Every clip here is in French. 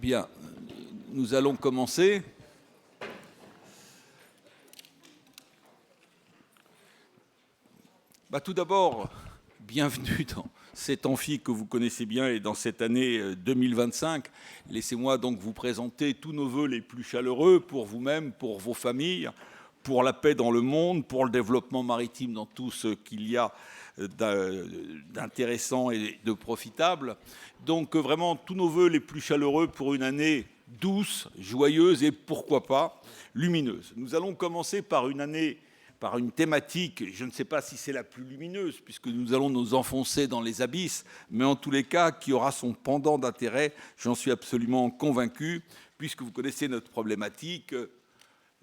Bien, nous allons commencer. Tout d'abord, bienvenue dans cet amphi que vous connaissez bien et dans cette année 2025. Laissez-moi donc vous présenter tous nos vœux les plus chaleureux pour vous-même, pour vos familles, pour la paix dans le monde, pour le développement maritime dans tout ce qu'il y a d'intéressant et de profitable. Donc vraiment tous nos vœux les plus chaleureux pour une année douce, joyeuse et pourquoi pas lumineuse. Nous allons commencer par une thématique, je ne sais pas si c'est la plus lumineuse, puisque nous allons nous enfoncer dans les abysses, mais en tous les cas, qui aura son pendant d'intérêt, j'en suis absolument convaincu, puisque vous connaissez notre problématique,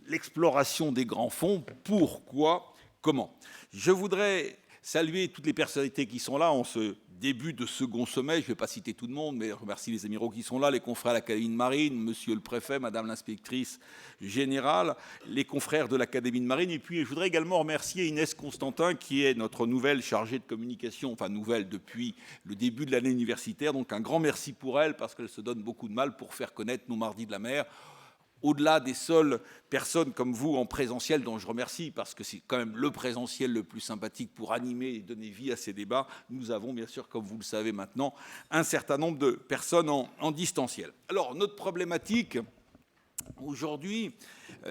l'exploration des grands fonds, pourquoi, comment. Je voudrais saluer toutes les personnalités qui sont là en ce début de second sommet. Je ne vais pas citer tout le monde, mais je remercie les amiraux qui sont là, les confrères de l'Académie de Marine, monsieur le préfet, madame l'inspectrice générale, les confrères de l'Académie de Marine. Et puis, je voudrais également remercier Inès Constantin, qui est notre nouvelle chargée de communication, enfin nouvelle depuis le début de l'année universitaire. Donc, un grand merci pour elle, parce qu'elle se donne beaucoup de mal pour faire connaître nos Mardis de la mer. Au-delà des seules personnes comme vous en présentiel, dont je remercie, parce que c'est quand même le présentiel le plus sympathique pour animer et donner vie à ces débats, nous avons bien sûr, comme vous le savez maintenant, un certain nombre de personnes en distanciel. Alors, notre problématique, aujourd'hui,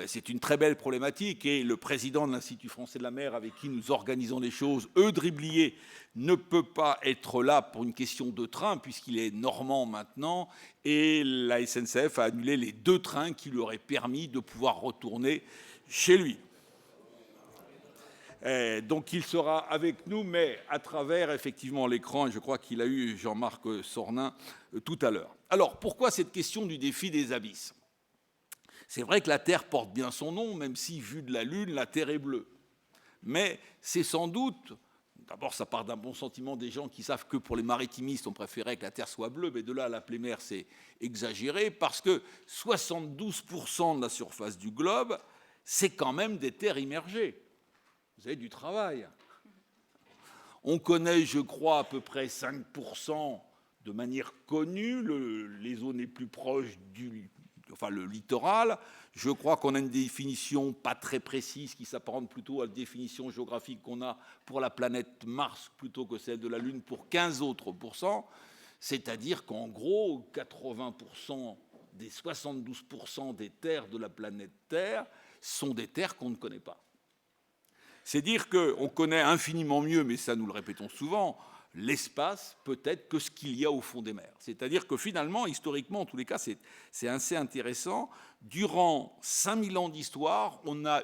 c'est une très belle problématique et le président de l'Institut français de la mer avec qui nous organisons les choses, Eudes Riblier, ne peut pas être là pour une question de train puisqu'il est normand maintenant et la SNCF a annulé les 2 trains qui lui auraient permis de pouvoir retourner chez lui. Donc il sera avec nous, mais à travers effectivement l'écran, et je crois qu'il a eu Jean-Marc Sornin tout à l'heure. Alors pourquoi cette question du défi des abysses ? C'est vrai que la Terre porte bien son nom, même si, vu de la Lune, la Terre est bleue. Mais c'est sans doute, d'abord ça part d'un bon sentiment des gens qui savent que pour les maritimistes, on préférait que la Terre soit bleue, mais de là à l'appeler mer, c'est exagéré, parce que 72% de la surface du globe, c'est quand même des terres immergées. Vous avez du travail. On connaît, je crois, à peu près 5% de manière connue, les zones les plus proches le littoral. Je crois qu'on a une définition pas très précise qui s'apparente plutôt à la définition géographique qu'on a pour la planète Mars plutôt que celle de la Lune pour 15 autres pourcents. C'est-à-dire qu'en gros, 80% des 72% des terres de la planète Terre sont des terres qu'on ne connaît pas. C'est dire qu'on connaît infiniment mieux, mais ça nous le répétons souvent, l'espace peut-être que ce qu'il y a au fond des mers. C'est-à-dire que finalement, historiquement, en tous les cas, c'est assez intéressant. Durant 5000 ans d'histoire, on a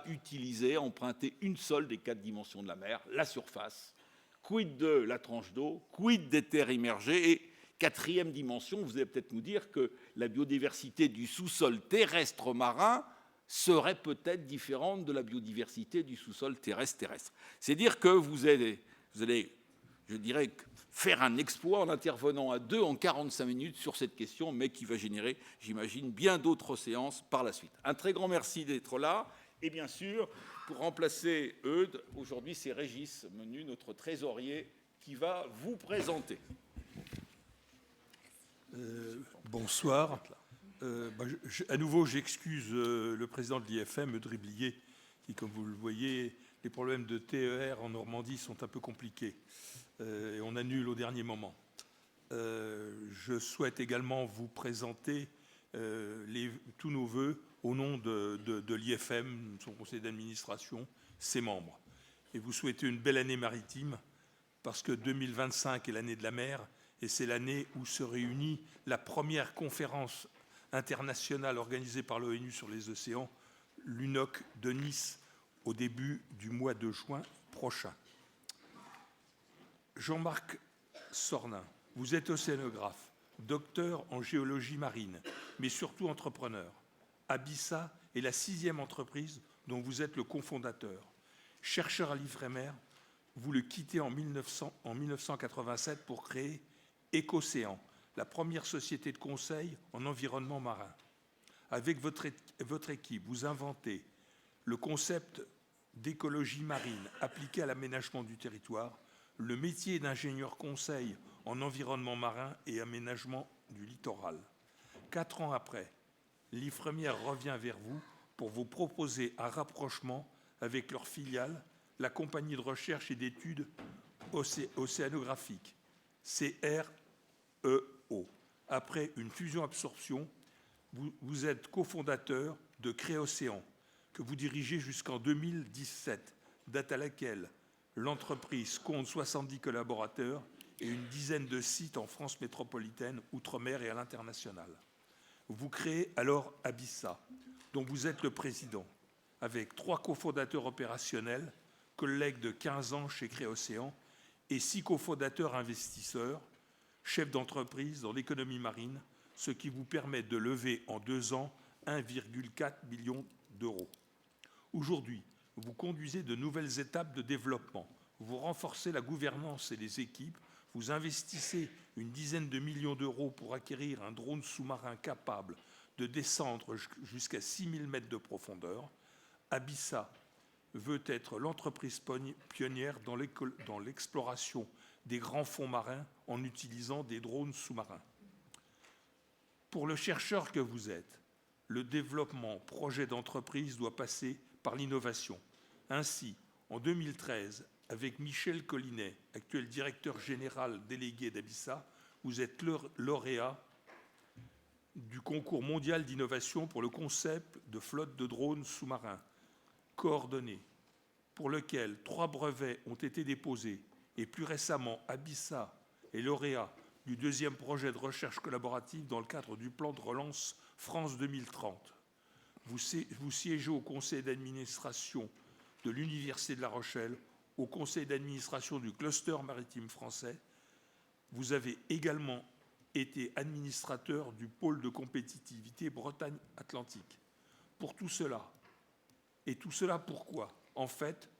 emprunté une seule des 4 dimensions de la mer, la surface. Quid de la tranche d'eau, quid des terres immergées et 4e dimension, vous allez peut-être nous dire que la biodiversité du sous-sol terrestre marin serait peut-être différente de la biodiversité du sous-sol terrestre. C'est dire que vous allez, je dirais, faire un exploit en intervenant à 2 en 45 minutes sur cette question, mais qui va générer, j'imagine, bien d'autres séances par la suite. Un très grand merci d'être là. Et bien sûr, pour remplacer Eudes, aujourd'hui, c'est Régis Menu, notre trésorier, qui va vous présenter. Bonsoir. À nouveau, j'excuse le président de l'IFM, Eudes Riblier, qui, comme vous le voyez, les problèmes de TER en Normandie sont un peu compliqués. Et on annule au dernier moment. Je souhaite également vous présenter tous nos vœux au nom de l'IFM, son conseil d'administration, ses membres. Et vous souhaitez une belle année maritime, parce que 2025 est l'année de la mer, et c'est l'année où se réunit la première conférence internationale organisée par l'ONU sur les océans, l'UNOC de Nice, au début du mois de juin prochain. Jean-Marc Sornin, vous êtes océanographe, docteur en géologie marine, mais surtout entrepreneur. Abyssa est la 6e entreprise dont vous êtes le cofondateur. Chercheur à l'Ifremer, vous le quittez en 1987 pour créer Écocéan, la première société de conseil en environnement marin. Avec votre équipe, vous inventez le concept d'écologie marine appliqué à l'aménagement du territoire, le métier d'ingénieur conseil en environnement marin et aménagement du littoral. 4 ans après, l'Ifremer revient vers vous pour vous proposer un rapprochement avec leur filiale, la compagnie de recherche et d'études océanographiques, CREO. Après une fusion-absorption, vous êtes cofondateur de Créocéan, que vous dirigez jusqu'en 2017, date à laquelle l'entreprise compte 70 collaborateurs et une dizaine de sites en France métropolitaine, outre-mer et à l'international. Vous créez alors Abissa, dont vous êtes le président, avec 3 cofondateurs opérationnels, collègues de 15 ans chez Créocéan, et 6 cofondateurs investisseurs, chefs d'entreprise dans l'économie marine, ce qui vous permet de lever en 2 ans 1,4 million d'euros. Aujourd'hui, vous conduisez de nouvelles étapes de développement. Vous renforcez la gouvernance et les équipes. Vous investissez une dizaine de millions d'euros pour acquérir un drone sous-marin capable de descendre jusqu'à 6000 mètres de profondeur. Abissa veut être l'entreprise pionnière dans l'exploration des grands fonds marins en utilisant des drones sous-marins. Pour le chercheur que vous êtes, le développement projet d'entreprise doit passer par l'innovation. Ainsi, en 2013, avec Michel Collinet, actuel directeur général délégué d'Abissa, vous êtes lauréat du concours mondial d'innovation pour le concept de flotte de drones sous-marins coordonnés, pour lequel 3 brevets ont été déposés, et plus récemment, Abissa est lauréat du 2e projet de recherche collaborative dans le cadre du plan de relance France 2030. Vous siégez au conseil d'administration de l'Université de La Rochelle, au conseil d'administration du cluster maritime français. Vous avez également été administrateur du pôle de compétitivité Bretagne-Atlantique. Pour tout cela, et tout cela pourquoi? En fait,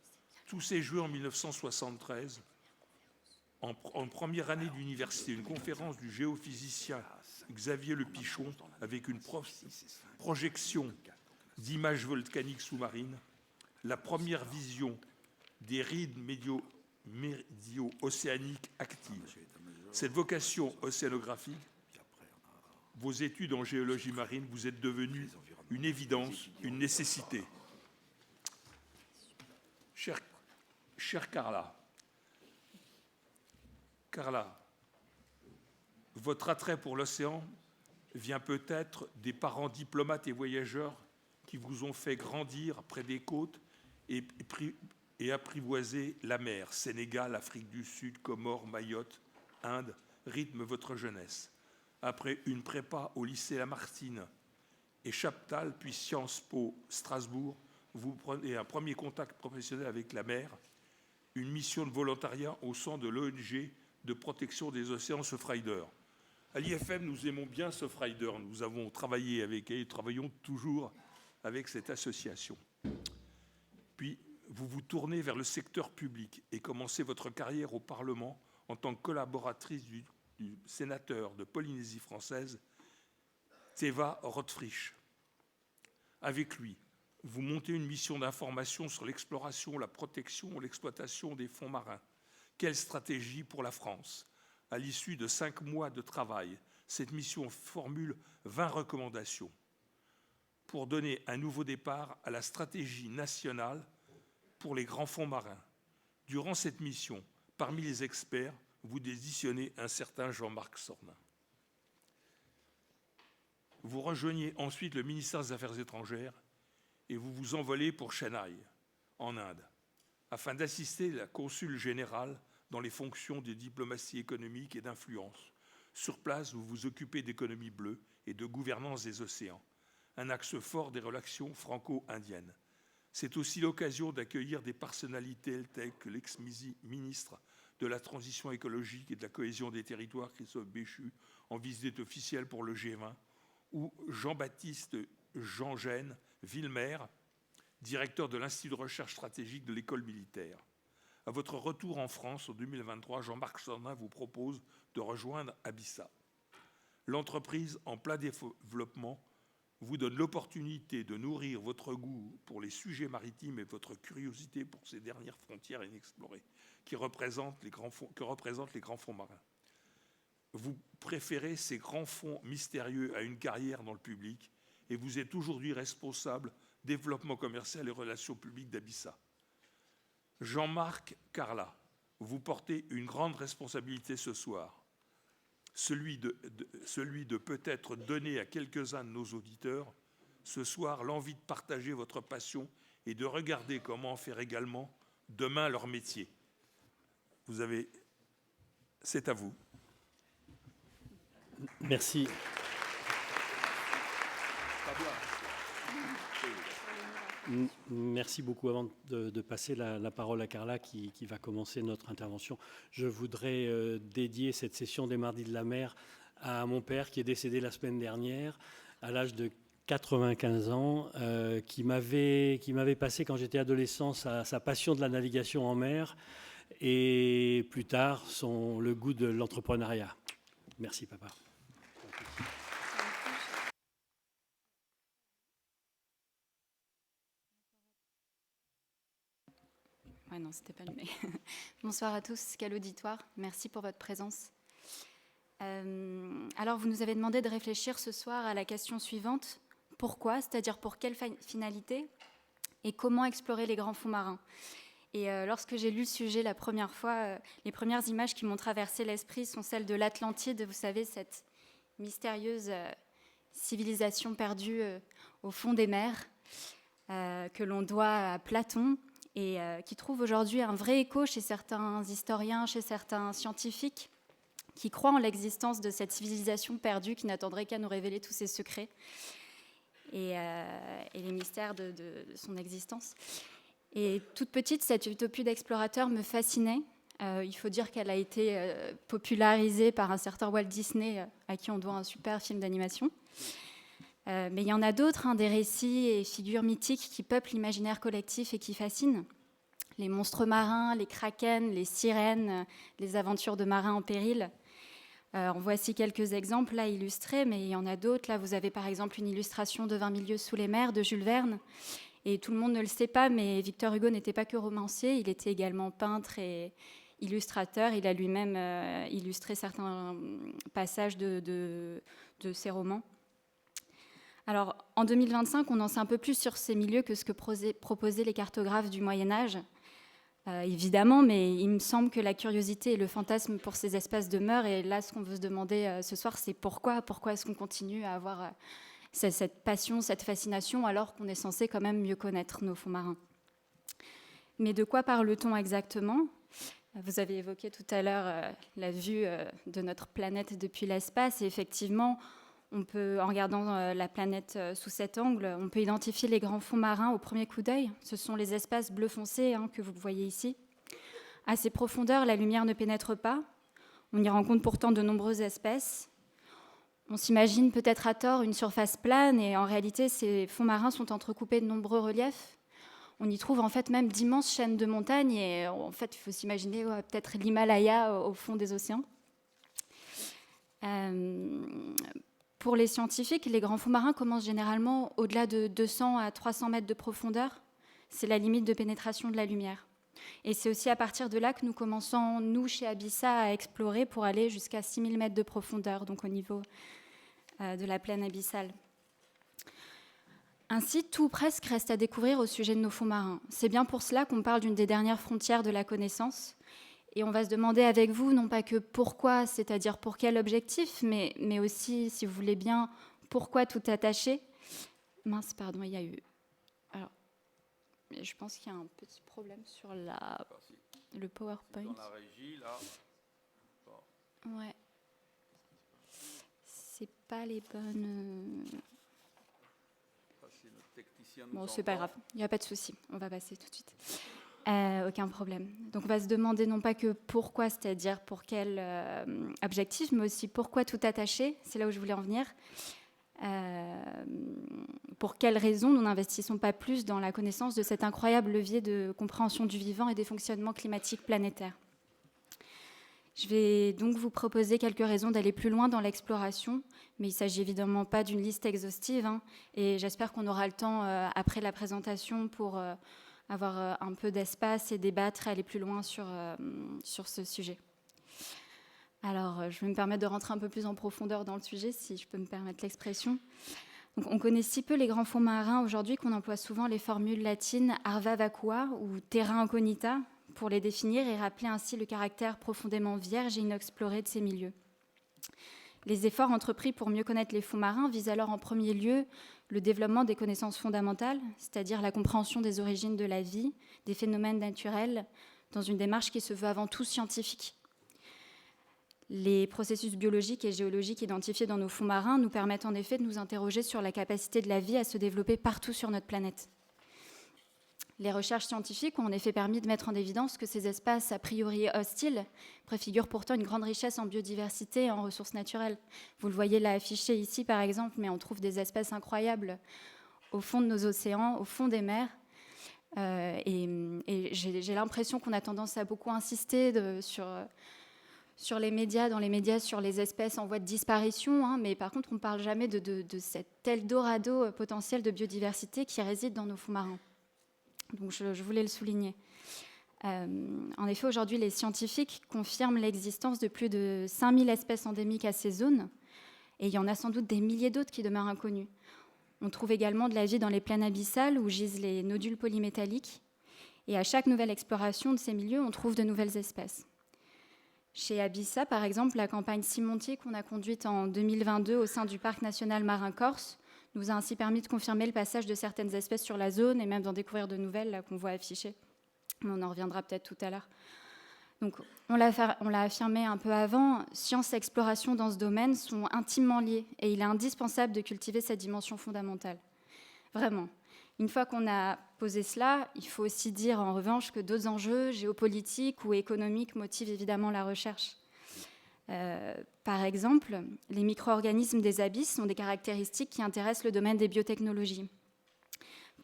tout s'est joué en 1973, en première année d'université, une conférence du géophysicien Xavier Le Pichon avec une projection d'images volcaniques sous-marines, la première vision des rides médio-océaniques actives. Cette vocation océanographique, vos études en géologie marine, vous êtes devenus une évidence, une nécessité. Chère Carla, votre attrait pour l'océan vient peut-être des parents diplomates et voyageurs qui vous ont fait grandir près des côtes et apprivoiser la mer. Sénégal, Afrique du Sud, Comores, Mayotte, Inde rythment votre jeunesse. Après une prépa au lycée Lamartine et Chaptal, puis Sciences Po Strasbourg, vous prenez un premier contact professionnel avec la mer, une mission de volontariat au sein de l'ONG de protection des océans Surfrider. À l'IFM, nous aimons bien Surfrider. Nous avons travaillé avec elle et travaillons toujours avec cette association. Puis, vous vous tournez vers le secteur public et commencez votre carrière au Parlement en tant que collaboratrice du sénateur de Polynésie française, Teva Rothfrisch. Avec lui, vous montez une mission d'information sur l'exploration, la protection, l'exploitation des fonds marins. Quelle stratégie pour la France? À l'issue de 5 mois de travail, cette mission formule 20 recommandations pour donner un nouveau départ à la stratégie nationale pour les grands fonds marins. Durant cette mission, parmi les experts, vous déditionnez un certain Jean-Marc Sornin. Vous rejoignez ensuite le ministère des Affaires étrangères et vous vous envolez pour Chennai, en Inde, afin d'assister la consul générale dans les fonctions de diplomatie économique et d'influence. Sur place, vous vous occupez d'économie bleue et de gouvernance des océans, un axe fort des relations franco-indiennes. C'est aussi l'occasion d'accueillir des personnalités telles que l'ex-ministre de la Transition écologique et de la cohésion des territoires, Christophe Béchu, en visite officielle pour le G20, ou Jean-Baptiste Jean-Gène Villemer, directeur de l'Institut de recherche stratégique de l'école militaire. À votre retour en France en 2023, Jean-Marc Sornin vous propose de rejoindre Abissa. L'entreprise en plein développement vous donne l'opportunité de nourrir votre goût pour les sujets maritimes et votre curiosité pour ces dernières frontières inexplorées que représentent les grands fonds marins. vous préférez ces grands fonds mystérieux à une carrière dans le public et vous êtes aujourd'hui responsable développement commercial et relations publiques d'Abissa. Jean-Marc Carla, vous portez une grande responsabilité ce soir, celui de peut-être donner à quelques-uns de nos auditeurs ce soir l'envie de partager votre passion et de regarder comment en faire également demain leur métier. C'est à vous. Merci. Merci beaucoup. Avant de passer la parole à Carla qui va commencer notre intervention, je voudrais dédier cette session des Mardis de la Mer à mon père qui est décédé la semaine dernière à l'âge de 95 ans, qui m'avait passé quand j'étais adolescent sa passion de la navigation en mer et plus tard le goût de l'entrepreneuriat. Merci papa. Ouais, non, c'était pas allumé. Bonsoir à tous, quel auditoire. Merci pour votre présence. Alors, vous nous avez demandé de réfléchir ce soir à la question suivante. Pourquoi, c'est-à-dire pour quelle finalité et comment explorer les grands fonds marins. Et lorsque j'ai lu le sujet la première fois, les premières images qui m'ont traversé l'esprit sont celles de l'Atlantide, vous savez, cette mystérieuse civilisation perdue au fond des mers, que l'on doit à Platon, et qui trouve aujourd'hui un vrai écho chez certains historiens, chez certains scientifiques, qui croient en l'existence de cette civilisation perdue qui n'attendrait qu'à nous révéler tous ses secrets et les mystères de son existence. Et toute petite, cette utopie d'explorateur me fascinait. Il faut dire qu'elle a été popularisée par un certain Walt Disney, à qui on doit un super film d'animation. Mais il y en a d'autres, des récits et figures mythiques qui peuplent l'imaginaire collectif et qui fascinent. Les monstres marins, les krakens, les sirènes, les aventures de marins en péril. En voici quelques exemples là illustrés, mais il y en a d'autres. Là, vous avez par exemple une illustration de 20 milieux sous les mers de Jules Verne. Et tout le monde ne le sait pas, mais Victor Hugo n'était pas que romancier, il était également peintre et illustrateur. Il a lui-même illustré certains passages de ses romans. Alors, en 2025, on en sait un peu plus sur ces milieux que ce que proposaient les cartographes du Moyen-Âge. Évidemment, mais il me semble que la curiosité et le fantasme pour ces espaces demeurent. Et là, ce qu'on veut se demander ce soir, c'est pourquoi est-ce qu'on continue à avoir cette passion, cette fascination, alors qu'on est censé quand même mieux connaître nos fonds marins. Mais de quoi parle-t-on exactement ? Vous avez évoqué tout à l'heure la vue de notre planète depuis l'espace. Et effectivement, on peut, en regardant la planète sous cet angle, on peut identifier les grands fonds marins au premier coup d'œil. Ce sont les espaces bleu foncé que vous voyez ici. À ces profondeurs, la lumière ne pénètre pas. On y rencontre pourtant de nombreuses espèces. On s'imagine peut-être à tort une surface plane, et en réalité, ces fonds marins sont entrecoupés de nombreux reliefs. On y trouve en fait même d'immenses chaînes de montagnes, et en fait, il faut s'imaginer peut-être l'Himalaya au fond des océans. Pour les scientifiques, les grands fonds marins commencent généralement au-delà de 200 à 300 mètres de profondeur. C'est la limite de pénétration de la lumière. Et c'est aussi à partir de là que nous commençons, nous, chez Abissa, à explorer pour aller jusqu'à 6000 mètres de profondeur, donc au niveau de la plaine abyssale. Ainsi, tout presque reste à découvrir au sujet de nos fonds marins. C'est bien pour cela qu'on parle d'une des dernières frontières de la connaissance. Et on va se demander avec vous, non pas que pourquoi, c'est-à-dire pour quel objectif, mais aussi, si vous voulez bien, pourquoi tout attacher. Mince, pardon, il y a eu... Alors, je pense qu'il y a un petit problème sur le PowerPoint. Dans la régie, là. Ouais. C'est pas les bonnes... Bon, c'est pas grave, il n'y a pas de souci, on va passer tout de suite. Aucun problème. Donc on va se demander non pas que pourquoi, c'est-à-dire pour quel objectif, mais aussi pourquoi tout attacher, c'est là où je voulais en venir. Pour quelles raisons nous n'investissons pas plus dans la connaissance de cet incroyable levier de compréhension du vivant et des fonctionnements climatiques planétaires. Je vais donc vous proposer quelques raisons d'aller plus loin dans l'exploration, mais il ne s'agit évidemment pas d'une liste exhaustive, et j'espère qu'on aura le temps, après la présentation, pour avoir un peu d'espace et débattre, aller plus loin sur ce sujet. Alors, je vais me permettre de rentrer un peu plus en profondeur dans le sujet, si je peux me permettre l'expression. Donc, on connaît si peu les grands fonds marins aujourd'hui qu'on emploie souvent les formules latines arva vacua ou terra incognita pour les définir et rappeler ainsi le caractère profondément vierge et inexploré de ces milieux. Les efforts entrepris pour mieux connaître les fonds marins visent alors en premier lieu le développement des connaissances fondamentales, c'est-à-dire la compréhension des origines de la vie, des phénomènes naturels, dans une démarche qui se veut avant tout scientifique. Les processus biologiques et géologiques identifiés dans nos fonds marins nous permettent en effet de nous interroger sur la capacité de la vie à se développer partout sur notre planète. Les recherches scientifiques ont en effet permis de mettre en évidence que ces espaces a priori hostiles préfigurent pourtant une grande richesse en biodiversité et en ressources naturelles. Vous le voyez là affiché ici par exemple, mais on trouve des espèces incroyables au fond de nos océans, au fond des mers. Et j'ai l'impression qu'on a tendance à beaucoup insister sur les médias, dans les médias, sur les espèces en voie de disparition, hein, mais par contre on ne parle jamais de cet Eldorado potentiel de biodiversité qui réside dans nos fonds marins. Donc je voulais le souligner. En effet, aujourd'hui, les scientifiques confirment l'existence de plus de 5000 espèces endémiques à ces zones, et il y en a sans doute des milliers d'autres qui demeurent inconnues. On trouve également de la vie dans les plaines abyssales où gisent les nodules polymétalliques, et à chaque nouvelle exploration de ces milieux, on trouve de nouvelles espèces. Chez Abyssa, par exemple, la campagne Simontier qu'on a conduite en 2022 au sein du Parc national marin corse nous a ainsi permis de confirmer le passage de certaines espèces sur la zone et même d'en découvrir de nouvelles là, qu'on voit affichées. On en reviendra peut-être tout à l'heure. Donc, on l'a affirmé un peu avant, science et exploration dans ce domaine sont intimement liées et il est indispensable de cultiver cette dimension fondamentale. Vraiment. Une fois qu'on a posé cela, il faut aussi dire en revanche que d'autres enjeux géopolitiques ou économiques motivent évidemment la recherche. Par exemple, les micro-organismes des abysses ont des caractéristiques qui intéressent le domaine des biotechnologies.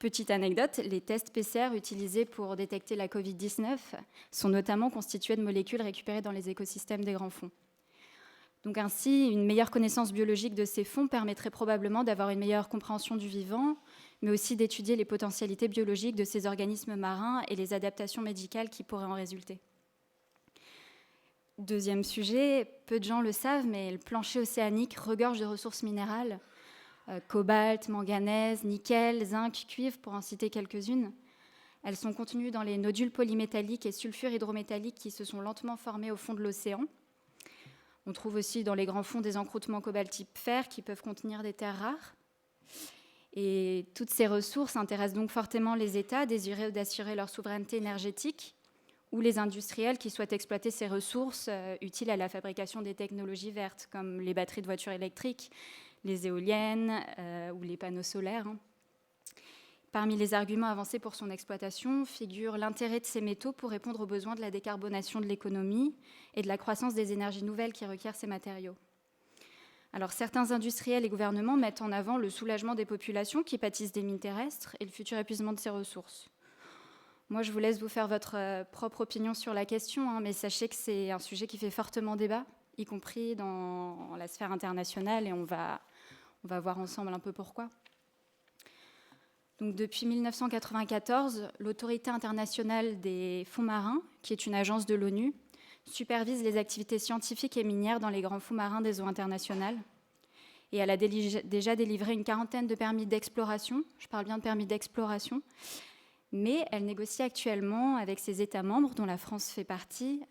Petite anecdote, les tests PCR utilisés pour détecter la Covid-19 sont notamment constitués de molécules récupérées dans les écosystèmes des grands fonds. Donc ainsi, une meilleure connaissance biologique de ces fonds permettrait probablement d'avoir une meilleure compréhension du vivant, mais aussi d'étudier les potentialités biologiques de ces organismes marins et les adaptations médicales qui pourraient en résulter. Deuxième sujet, peu de gens le savent, mais le plancher océanique regorge de ressources minérales, cobalt, manganèse, nickel, zinc, cuivre, pour en citer quelques-unes. Elles sont contenues dans les nodules polymétalliques et sulfures hydrométalliques qui se sont lentement formés au fond de l'océan. On trouve aussi dans les grands fonds des encroûtements cobalt type fer qui peuvent contenir des terres rares. Et toutes ces ressources intéressent donc fortement les États désireux d'assurer leur souveraineté énergétique ou les industriels qui souhaitent exploiter ces ressources utiles à la fabrication des technologies vertes, comme les batteries de voitures électriques, les éoliennes ou les panneaux solaires. Parmi les arguments avancés pour son exploitation figure l'intérêt de ces métaux pour répondre aux besoins de la décarbonation de l'économie et de la croissance des énergies nouvelles qui requièrent ces matériaux. Alors, certains industriels et gouvernements mettent en avant le soulagement des populations qui pâtissent des mines terrestres et le futur épuisement de ces ressources. Moi, je vous laisse vous faire votre propre opinion sur la question, mais sachez que c'est un sujet qui fait fortement débat, y compris dans la sphère internationale, et on va voir ensemble un peu pourquoi. Donc, depuis 1994, l'Autorité internationale des fonds marins, qui est une agence de l'ONU, supervise les activités scientifiques et minières dans les grands fonds marins des eaux internationales. Et elle a déjà délivré une quarantaine de permis d'exploration, je parle bien de permis d'exploration, mais elle négocie actuellement avec ses États membres, dont la France fait partie,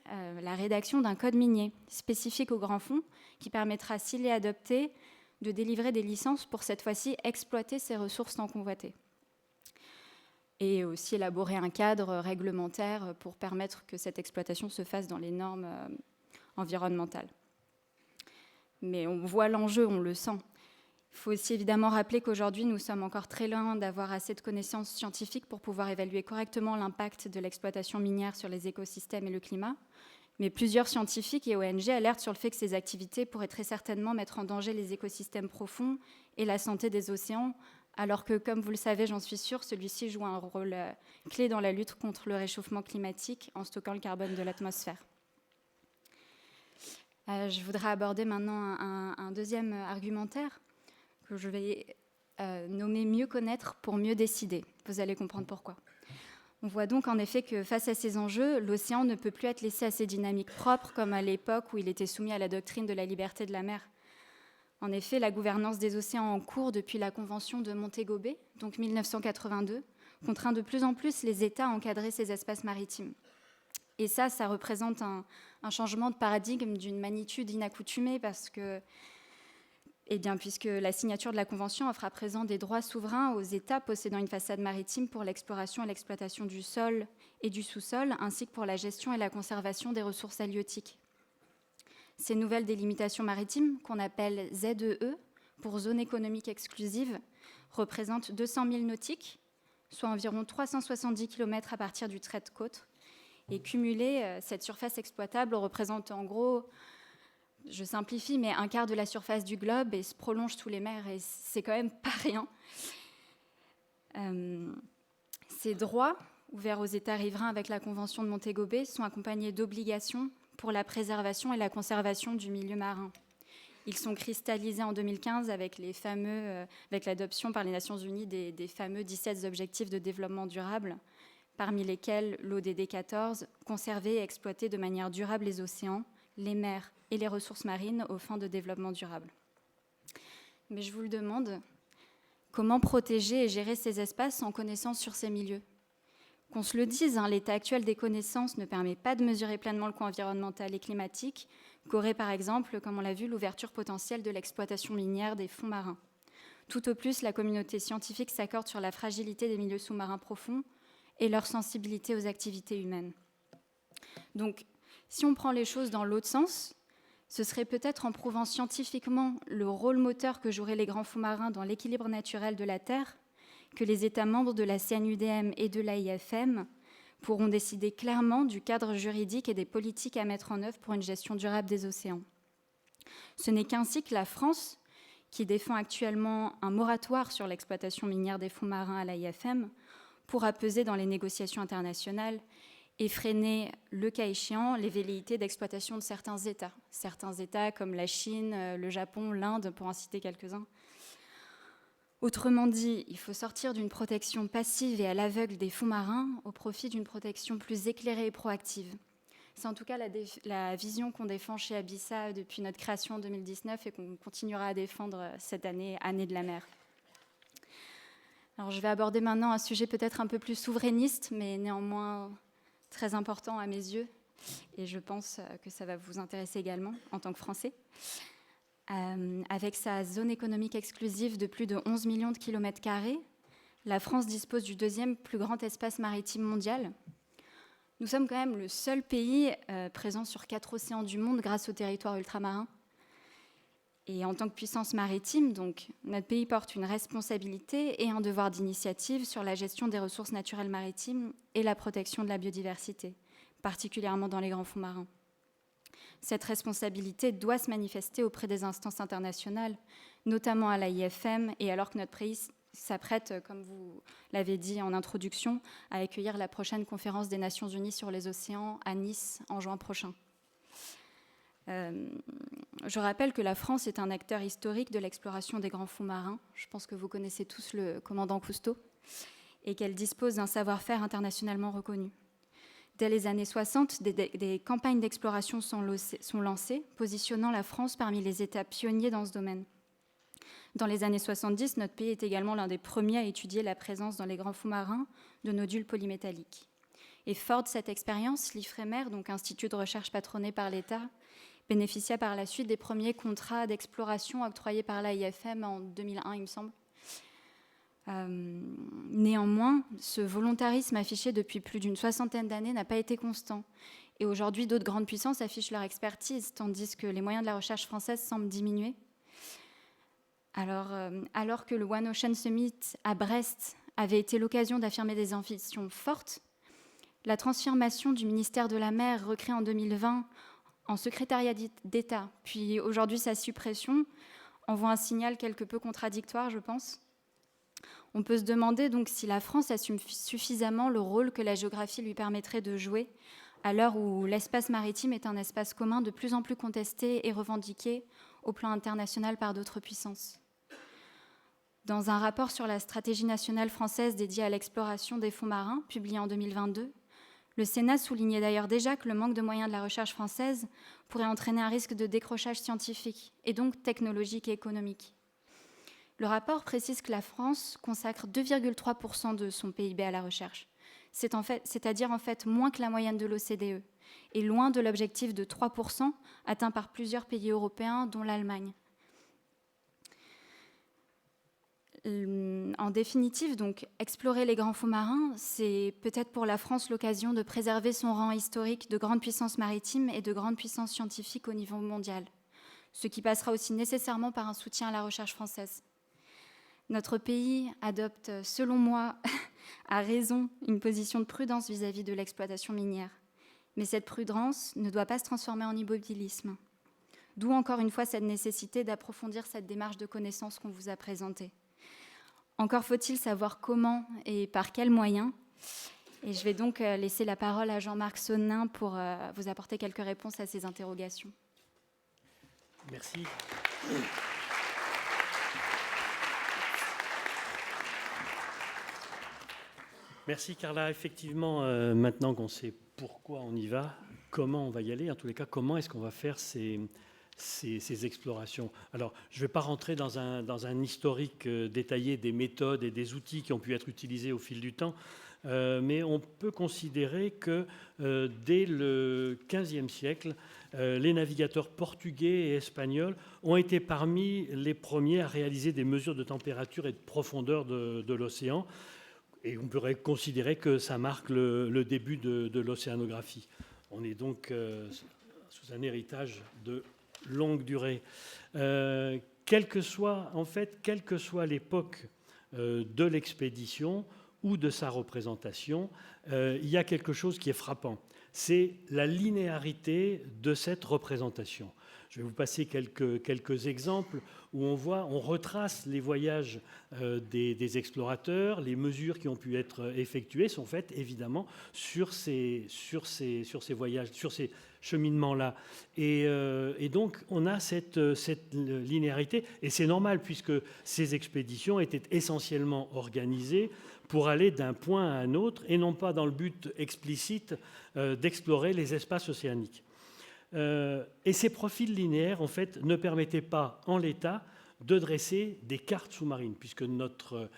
la rédaction d'un code minier spécifique aux grands fonds qui permettra, s'il est adopté, de délivrer des licences pour cette fois-ci exploiter ces ressources tant convoitées. Et aussi élaborer un cadre réglementaire pour permettre que cette exploitation se fasse dans les normes environnementales. Mais on voit l'enjeu, on le sent. Il faut aussi évidemment rappeler qu'aujourd'hui, nous sommes encore très loin d'avoir assez de connaissances scientifiques pour pouvoir évaluer correctement l'impact de l'exploitation minière sur les écosystèmes et le climat. Mais plusieurs scientifiques et ONG alertent sur le fait que ces activités pourraient très certainement mettre en danger les écosystèmes profonds et la santé des océans, alors que, comme vous le savez, j'en suis sûre, celui-ci joue un rôle clé dans la lutte contre le réchauffement climatique en stockant le carbone de l'atmosphère. Je voudrais aborder maintenant un deuxième argumentaire que je vais nommer « Mieux connaître pour mieux décider ». Vous allez comprendre pourquoi. On voit donc en effet que face à ces enjeux, l'océan ne peut plus être laissé à ses dynamiques propres comme à l'époque où il était soumis à la doctrine de la liberté de la mer. En effet, la gouvernance des océans en cours depuis la Convention de Montego Bay, donc 1982, contraint de plus en plus les États à encadrer ces espaces maritimes. Et ça représente un changement de paradigme d'une magnitude inaccoutumée parce que, puisque la signature de la Convention offre à présent des droits souverains aux États possédant une façade maritime pour l'exploration et l'exploitation du sol et du sous-sol, ainsi que pour la gestion et la conservation des ressources halieutiques. Ces nouvelles délimitations maritimes, qu'on appelle ZEE, pour zone économique exclusive, représentent 200 000 nautiques, soit environ 370 km à partir du trait de côte. Et cumulée, cette surface exploitable représente en gros, je simplifie, mais un quart de la surface du globe et se prolonge sous les mers, et c'est quand même pas rien. Ces droits, ouverts aux États riverains avec la Convention de Montego Bay, sont accompagnés d'obligations pour la préservation et la conservation du milieu marin. Ils sont cristallisés en 2015 avec l'adoption par les Nations Unies des fameux 17 objectifs de développement durable, parmi lesquels l'ODD 14, conserver et exploiter de manière durable les océans, les mers et les ressources marines aux fins de développement durable. Mais je vous le demande, comment protéger et gérer ces espaces sans connaissance sur ces milieux ? Qu'on se le dise, l'état actuel des connaissances ne permet pas de mesurer pleinement le coût environnemental et climatique qu'aurait par exemple, comme on l'a vu, l'ouverture potentielle de l'exploitation minière des fonds marins. Tout au plus, la communauté scientifique s'accorde sur la fragilité des milieux sous-marins profonds et leur sensibilité aux activités humaines. Donc, si on prend les choses dans l'autre sens, ce serait peut-être en prouvant scientifiquement le rôle moteur que joueraient les grands fonds marins dans l'équilibre naturel de la Terre que les États membres de la CNUDM et de l'AIFM pourront décider clairement du cadre juridique et des politiques à mettre en œuvre pour une gestion durable des océans. Ce n'est qu'ainsi que la France, qui défend actuellement un moratoire sur l'exploitation minière des fonds marins à l'AIFM, pourra peser dans les négociations internationales et freiner, le cas échéant, les velléités d'exploitation de certains États comme la Chine, le Japon, l'Inde, pour en citer quelques-uns. Autrement dit, il faut sortir d'une protection passive et à l'aveugle des fonds marins au profit d'une protection plus éclairée et proactive. C'est en tout cas la vision qu'on défend chez Abyssa depuis notre création en 2019 et qu'on continuera à défendre cette année, année de la mer. Alors, je vais aborder maintenant un sujet peut-être un peu plus souverainiste, mais néanmoins très important à mes yeux, et je pense que ça va vous intéresser également en tant que Français. Avec sa zone économique exclusive de plus de 11 millions de kilomètres carrés, la France dispose du deuxième plus grand espace maritime mondial. Nous sommes quand même le seul pays présent sur 4 océans du monde grâce au territoire ultramarin. Et en tant que puissance maritime, donc, notre pays porte une responsabilité et un devoir d'initiative sur la gestion des ressources naturelles maritimes et la protection de la biodiversité, particulièrement dans les grands fonds marins. Cette responsabilité doit se manifester auprès des instances internationales, notamment à l'AIFM, et alors que notre pays s'apprête, comme vous l'avez dit en introduction, à accueillir la prochaine conférence des Nations Unies sur les océans à Nice en juin prochain. Je rappelle que la France est un acteur historique de l'exploration des grands fonds marins. Je pense que vous connaissez tous le commandant Cousteau, et qu'elle dispose d'un savoir-faire internationalement reconnu. Dès les années 60, des campagnes d'exploration sont lancées, positionnant la France parmi les États pionniers dans ce domaine. Dans les années 70, notre pays est également l'un des premiers à étudier la présence dans les grands fonds marins de nodules polymétalliques. Et fort de cette expérience, l'IFREMER, donc Institut de recherche patronné par l'État, bénéficia par la suite des premiers contrats d'exploration octroyés par l'AIFM en 2001, il me semble. Néanmoins, ce volontarisme affiché depuis plus d'une soixantaine d'années n'a pas été constant. Et aujourd'hui, d'autres grandes puissances affichent leur expertise, tandis que les moyens de la recherche française semblent diminuer. Alors que le One Ocean Summit à Brest avait été l'occasion d'affirmer des ambitions fortes, la transformation du ministère de la Mer, recréé en 2020 en secrétariat d'État, puis aujourd'hui sa suppression, envoie un signal quelque peu contradictoire, je pense. On peut se demander donc si la France assume suffisamment le rôle que la géographie lui permettrait de jouer à l'heure où l'espace maritime est un espace commun de plus en plus contesté et revendiqué au plan international par d'autres puissances. Dans un rapport sur la stratégie nationale française dédiée à l'exploration des fonds marins, publié en 2022, le Sénat soulignait d'ailleurs déjà que le manque de moyens de la recherche française pourrait entraîner un risque de décrochage scientifique et donc technologique et économique. Le rapport précise que la France consacre 2,3% de son PIB à la recherche, c'est-à-dire en fait moins que la moyenne de l'OCDE, et loin de l'objectif de 3% atteint par plusieurs pays européens, dont l'Allemagne. En définitive, donc, explorer les grands fonds marins, c'est peut-être pour la France l'occasion de préserver son rang historique de grande puissance maritime et de grande puissance scientifique au niveau mondial, ce qui passera aussi nécessairement par un soutien à la recherche française. Notre pays adopte, selon moi, à raison, une position de prudence vis-à-vis de l'exploitation minière. Mais cette prudence ne doit pas se transformer en immobilisme. D'où encore une fois cette nécessité d'approfondir cette démarche de connaissance qu'on vous a présentée. Encore faut-il savoir comment et par quels moyens. Et je vais donc laisser la parole à Jean-Marc Sonnin pour vous apporter quelques réponses à ces interrogations. Merci. Merci Carla. Effectivement, maintenant qu'on sait pourquoi on y va, comment on va y aller, en tous les cas, comment est-ce qu'on va faire ces explorations. Alors, je ne vais pas rentrer dans un historique détaillé des méthodes et des outils qui ont pu être utilisés au fil du temps, mais on peut considérer que dès le XVe siècle, les navigateurs portugais et espagnols ont été parmi les premiers à réaliser des mesures de température et de profondeur de l'océan. Et on pourrait considérer que ça marque le début de l'océanographie. On est donc sous un héritage de longue durée. Quelle que soit l'époque de l'expédition ou de sa représentation, il y a quelque chose qui est frappant. C'est la linéarité de cette représentation. Je vais vous passer quelques exemples où on retrace les voyages des explorateurs, les mesures qui ont pu être effectuées sont faites évidemment sur ces voyages, sur ces cheminements-là. Et donc on a cette linéarité, et c'est normal puisque ces expéditions étaient essentiellement organisées pour aller d'un point à un autre et non pas dans le but explicite d'explorer les espaces océaniques. Et ces profils linéaires, en fait, ne permettaient pas, en l'état, de dresser des cartes sous-marines, puisque notre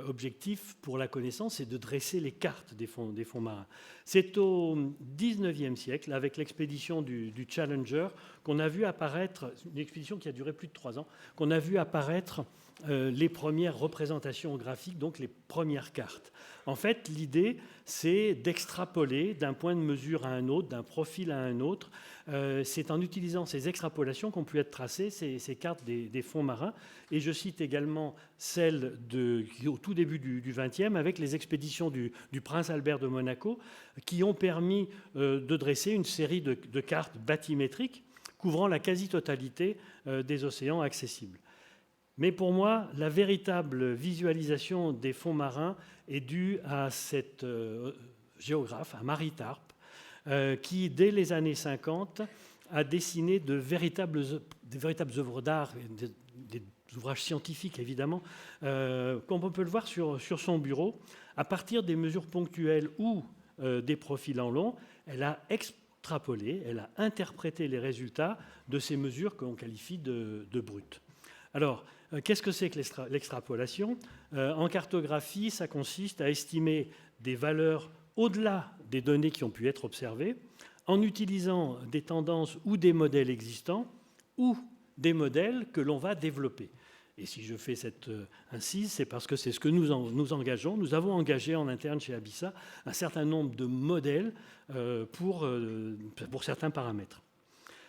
objectif pour la connaissance, c'est de dresser les cartes des fonds marins. C'est au XIXe siècle, avec l'expédition du Challenger, qu'on a vu apparaître, une expédition qui a duré plus de 3 ans, qu'on a vu apparaître les premières représentations graphiques, donc les premières cartes. En fait, l'idée, c'est d'extrapoler d'un point de mesure à un autre, d'un profil à un autre. C'est en utilisant ces extrapolations qu'ont pu être tracées ces cartes des fonds marins. Et je cite également celle au tout début du XXe, avec les expéditions du prince Albert de Monaco, qui ont permis de dresser une série de cartes bathymétriques couvrant la quasi-totalité des océans accessibles. Mais pour moi, la véritable visualisation des fonds marins est due à cette géographe, à Marie Tarp, qui, dès les années 50, a dessiné de véritables œuvres d'art, des ouvrages scientifiques évidemment, comme on peut le voir sur son bureau. À partir des mesures ponctuelles ou des profils en long, elle a extrapolé, elle a interprété les résultats de ces mesures que l'on qualifie de brutes. Alors, qu'est-ce que c'est que l'extrapolation ? En cartographie, ça consiste à estimer des valeurs au-delà des données qui ont pu être observées, en utilisant des tendances ou des modèles existants, ou des modèles que l'on va développer. Et si je fais cette incise, c'est parce que c'est ce que nous engageons. Nous avons engagé en interne chez Abissa un certain nombre de modèles pour certains paramètres.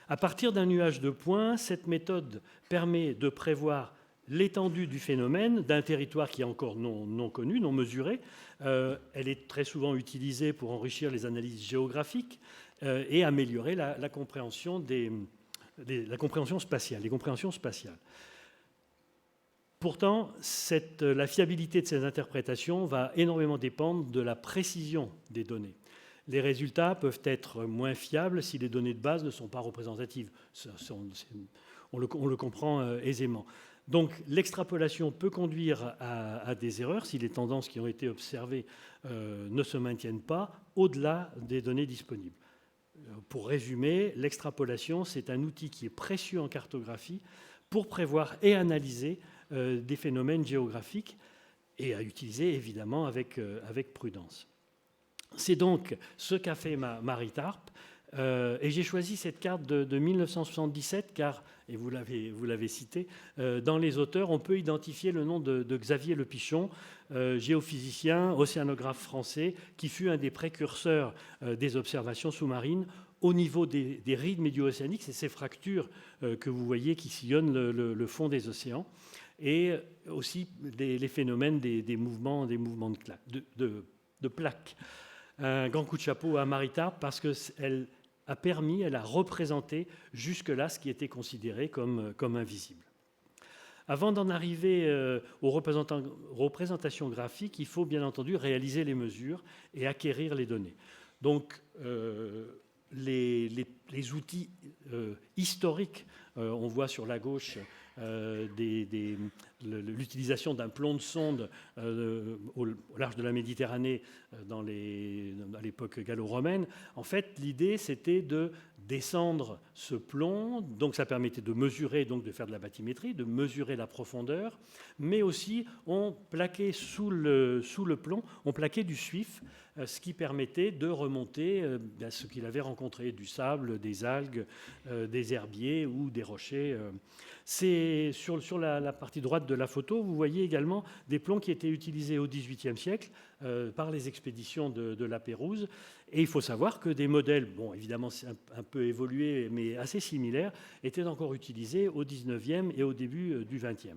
À partir d'un nuage de points, cette méthode permet de prévoir l'étendue du phénomène d'un territoire qui est encore non connu, non mesuré. Elle est très souvent utilisée pour enrichir les analyses géographiques et améliorer la compréhension spatiale, les compréhensions spatiales. Pourtant, la fiabilité de ces interprétations va énormément dépendre de la précision des données. Les résultats peuvent être moins fiables si les données de base ne sont pas représentatives. On le comprend aisément. Donc l'extrapolation peut conduire à des erreurs si les tendances qui ont été observées ne se maintiennent pas au-delà des données disponibles. Pour résumer, l'extrapolation, c'est un outil qui est précieux en cartographie pour prévoir et analyser des phénomènes géographiques et à utiliser évidemment avec prudence. C'est donc ce qu'a fait Maritarp. Et j'ai choisi cette carte de 1977 car, et vous l'avez cité, dans les auteurs, on peut identifier le nom de Xavier Le Pichon, géophysicien, océanographe français, qui fut un des précurseurs des observations sous-marines au niveau des rides médio-océaniques. C'est ces fractures que vous voyez qui sillonnent le fond des océans, et aussi les phénomènes des mouvements de plaques. Un grand coup de chapeau à Maritarp parce qu'elle a représenté jusque-là ce qui était considéré comme invisible. Avant d'en arriver aux représentations graphiques, il faut bien entendu réaliser les mesures et acquérir les données. Donc, les outils historiques, on voit sur la gauche l'utilisation d'un plomb de sonde au large de la Méditerranée à l'époque gallo-romaine. En fait, l'idée, c'était de descendre ce plomb. Donc, ça permettait de mesurer, donc de faire de la bathymétrie, de mesurer la profondeur. Mais aussi, on plaquait sous le plomb, on plaquait du suif, ce qui permettait de remonter ce qu'il avait rencontré, du sable, des algues, des herbiers ou des rochers. C'est sur la partie droite de la photo, vous voyez également des plombs qui étaient utilisés au XVIIIe siècle par les expéditions de la Pérouse. Et il faut savoir que des modèles, bon, évidemment c'est un peu évolué, mais assez similaires, étaient encore utilisés au XIXe et au début du XXe.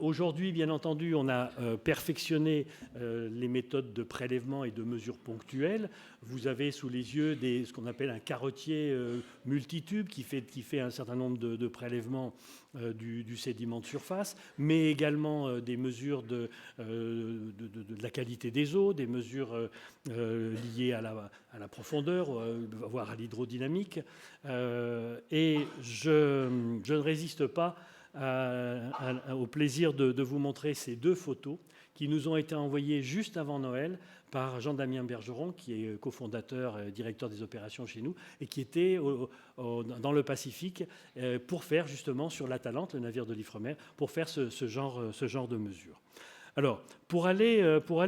Aujourd'hui, bien entendu, on a perfectionné les méthodes de prélèvement et de mesure ponctuelles. Vous avez sous les yeux ce qu'on appelle un carottier multitube qui fait un certain nombre de prélèvements du sédiment de surface, mais également des mesures de la qualité des eaux, des mesures liées à la profondeur, voire à l'hydrodynamique. Et je ne résiste pas au plaisir de vous montrer ces deux photos qui nous ont été envoyées juste avant Noël par Jean-Damien Bergeron, qui est cofondateur et directeur des opérations chez nous, et qui était dans le Pacifique pour faire justement sur l'Atalante, le navire de l'Ifremer, pour faire ce genre de mesures. Alors, pour aller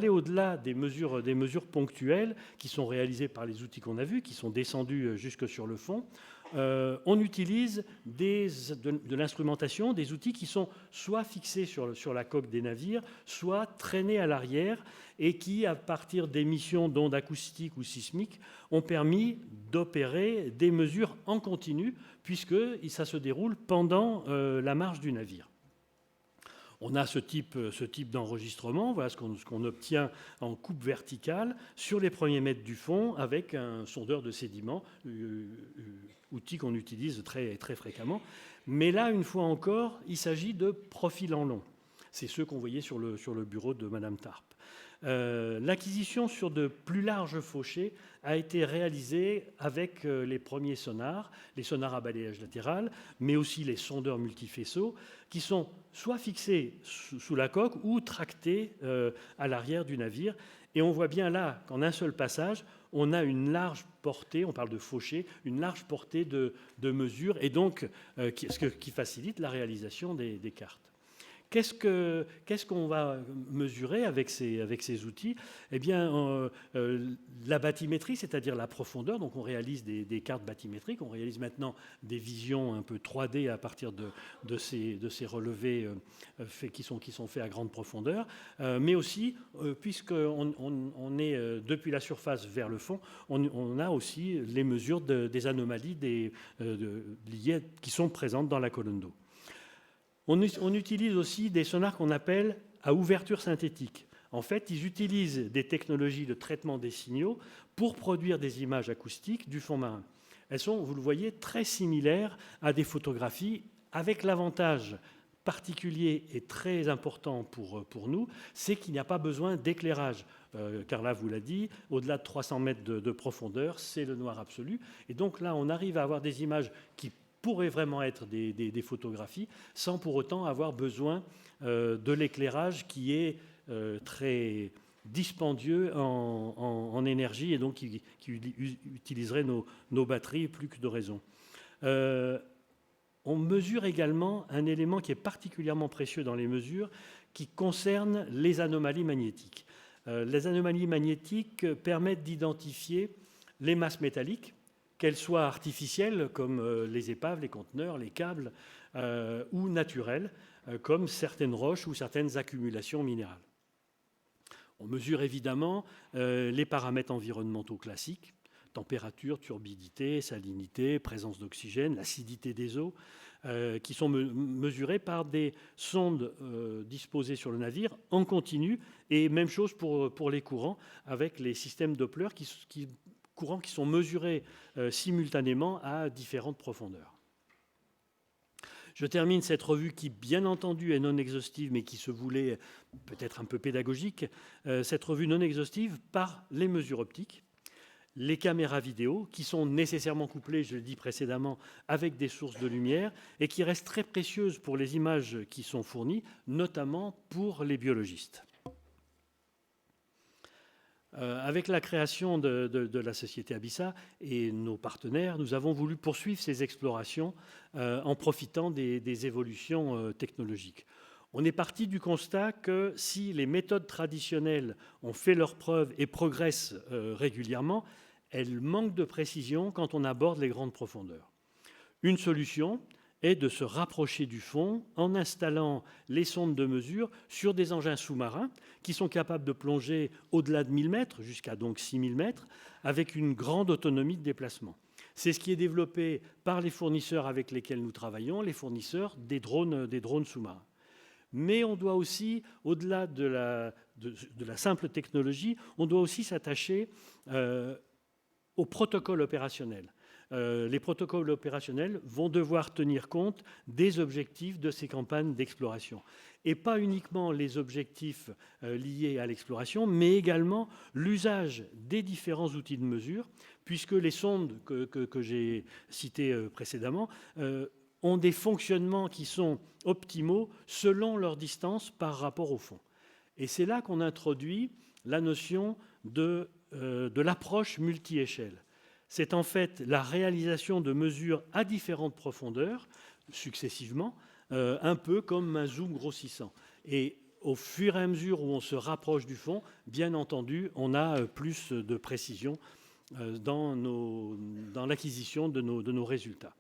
au-delà des mesures ponctuelles qui sont réalisées par les outils qu'on a vus, qui sont descendus jusque sur le fond, on utilise de l'instrumentation, des outils qui sont soit fixés sur la coque des navires, soit traînés à l'arrière et qui, à partir d'émissions d'ondes acoustiques ou sismiques, ont permis d'opérer des mesures en continu puisque ça se déroule pendant la marche du navire. On a ce type d'enregistrement, voilà ce qu'on obtient en coupe verticale sur les premiers mètres du fond avec un sondeur de sédiments, outil qu'on utilise très, très fréquemment. Mais là, une fois encore, il s'agit de profils en long. C'est ceux qu'on voyait sur le bureau de Madame Tarp. L'acquisition sur de plus larges fauchets a été réalisée avec les premiers sonars, les sonars à balayage latéral, mais aussi les sondeurs multifaisceaux, qui sont soit fixés sous la coque ou tractés à l'arrière du navire. Et on voit bien là qu'en un seul passage, on a une large portée, on parle de fauchés, une large portée de mesures, et donc qui facilite la réalisation des cartes. Qu'est-ce qu'on va mesurer avec ces outils ? Eh bien, la bathymétrie, c'est-à-dire la profondeur. Donc, on réalise des cartes bathymétriques. On réalise maintenant des visions un peu 3D à partir de ces relevés qui sont faits à grande profondeur. Mais aussi, puisqu'on est depuis la surface vers le fond, on a aussi les mesures des anomalies liées qui sont présentes dans la colonne d'eau. On utilise aussi des sonars qu'on appelle à ouverture synthétique. En fait, ils utilisent des technologies de traitement des signaux pour produire des images acoustiques du fond marin. Elles sont, vous le voyez, très similaires à des photographies, avec l'avantage particulier et très important pour nous, c'est qu'il n'y a pas besoin d'éclairage. Carla vous l'a dit, au-delà de 300 mètres de profondeur, c'est le noir absolu. Et donc là, on arrive à avoir des images qui pourraient vraiment être des photographies sans pour autant avoir besoin de l'éclairage qui est très dispendieux en énergie et donc qui utiliserait nos batteries plus que de raison. On mesure également un élément qui est particulièrement précieux dans les mesures qui concerne les anomalies magnétiques. Les anomalies magnétiques permettent d'identifier les masses métalliques, qu'elles soient artificielles comme les épaves, les conteneurs, les câbles, ou naturelles comme certaines roches ou certaines accumulations minérales. On mesure évidemment les paramètres environnementaux classiques, température, turbidité, salinité, présence d'oxygène, l'acidité des eaux, qui sont mesurés par des sondes disposées sur le navire en continu, et même chose pour les courants, avec les systèmes Doppler courants qui sont mesurés simultanément à différentes profondeurs. Je termine cette revue qui, bien entendu, est non exhaustive, mais qui se voulait peut-être un peu pédagogique, cette revue non exhaustive par les mesures optiques, les caméras vidéo, qui sont nécessairement couplées, je l'ai dit précédemment, avec des sources de lumière, et qui restent très précieuses pour les images qui sont fournies, notamment pour les biologistes. Avec la création de la société Abyssa et nos partenaires, nous avons voulu poursuivre ces explorations en profitant des évolutions technologiques. On est parti du constat que si les méthodes traditionnelles ont fait leurs preuves et progressent régulièrement, elles manquent de précision quand on aborde les grandes profondeurs. Une solution est de se rapprocher du fond en installant les sondes de mesure sur des engins sous-marins qui sont capables de plonger au-delà de 1000 mètres, jusqu'à donc 6000 mètres, avec une grande autonomie de déplacement. C'est ce qui est développé par les fournisseurs avec lesquels nous travaillons, les fournisseurs des drones sous-marins. Mais on doit aussi, au-delà de la simple technologie, on doit aussi s'attacher au protocole opérationnel. Les protocoles opérationnels vont devoir tenir compte des objectifs de ces campagnes d'exploration. Et pas uniquement les objectifs liés à l'exploration, mais également l'usage des différents outils de mesure, puisque les sondes que j'ai citées précédemment ont des fonctionnements qui sont optimaux selon leur distance par rapport au fond. Et c'est là qu'on introduit la notion de l'approche multi-échelle. C'est en fait la réalisation de mesures à différentes profondeurs, successivement, un peu comme un zoom grossissant. Et au fur et à mesure où on se rapproche du fond, bien entendu, on a plus de précision dans l'acquisition de nos résultats.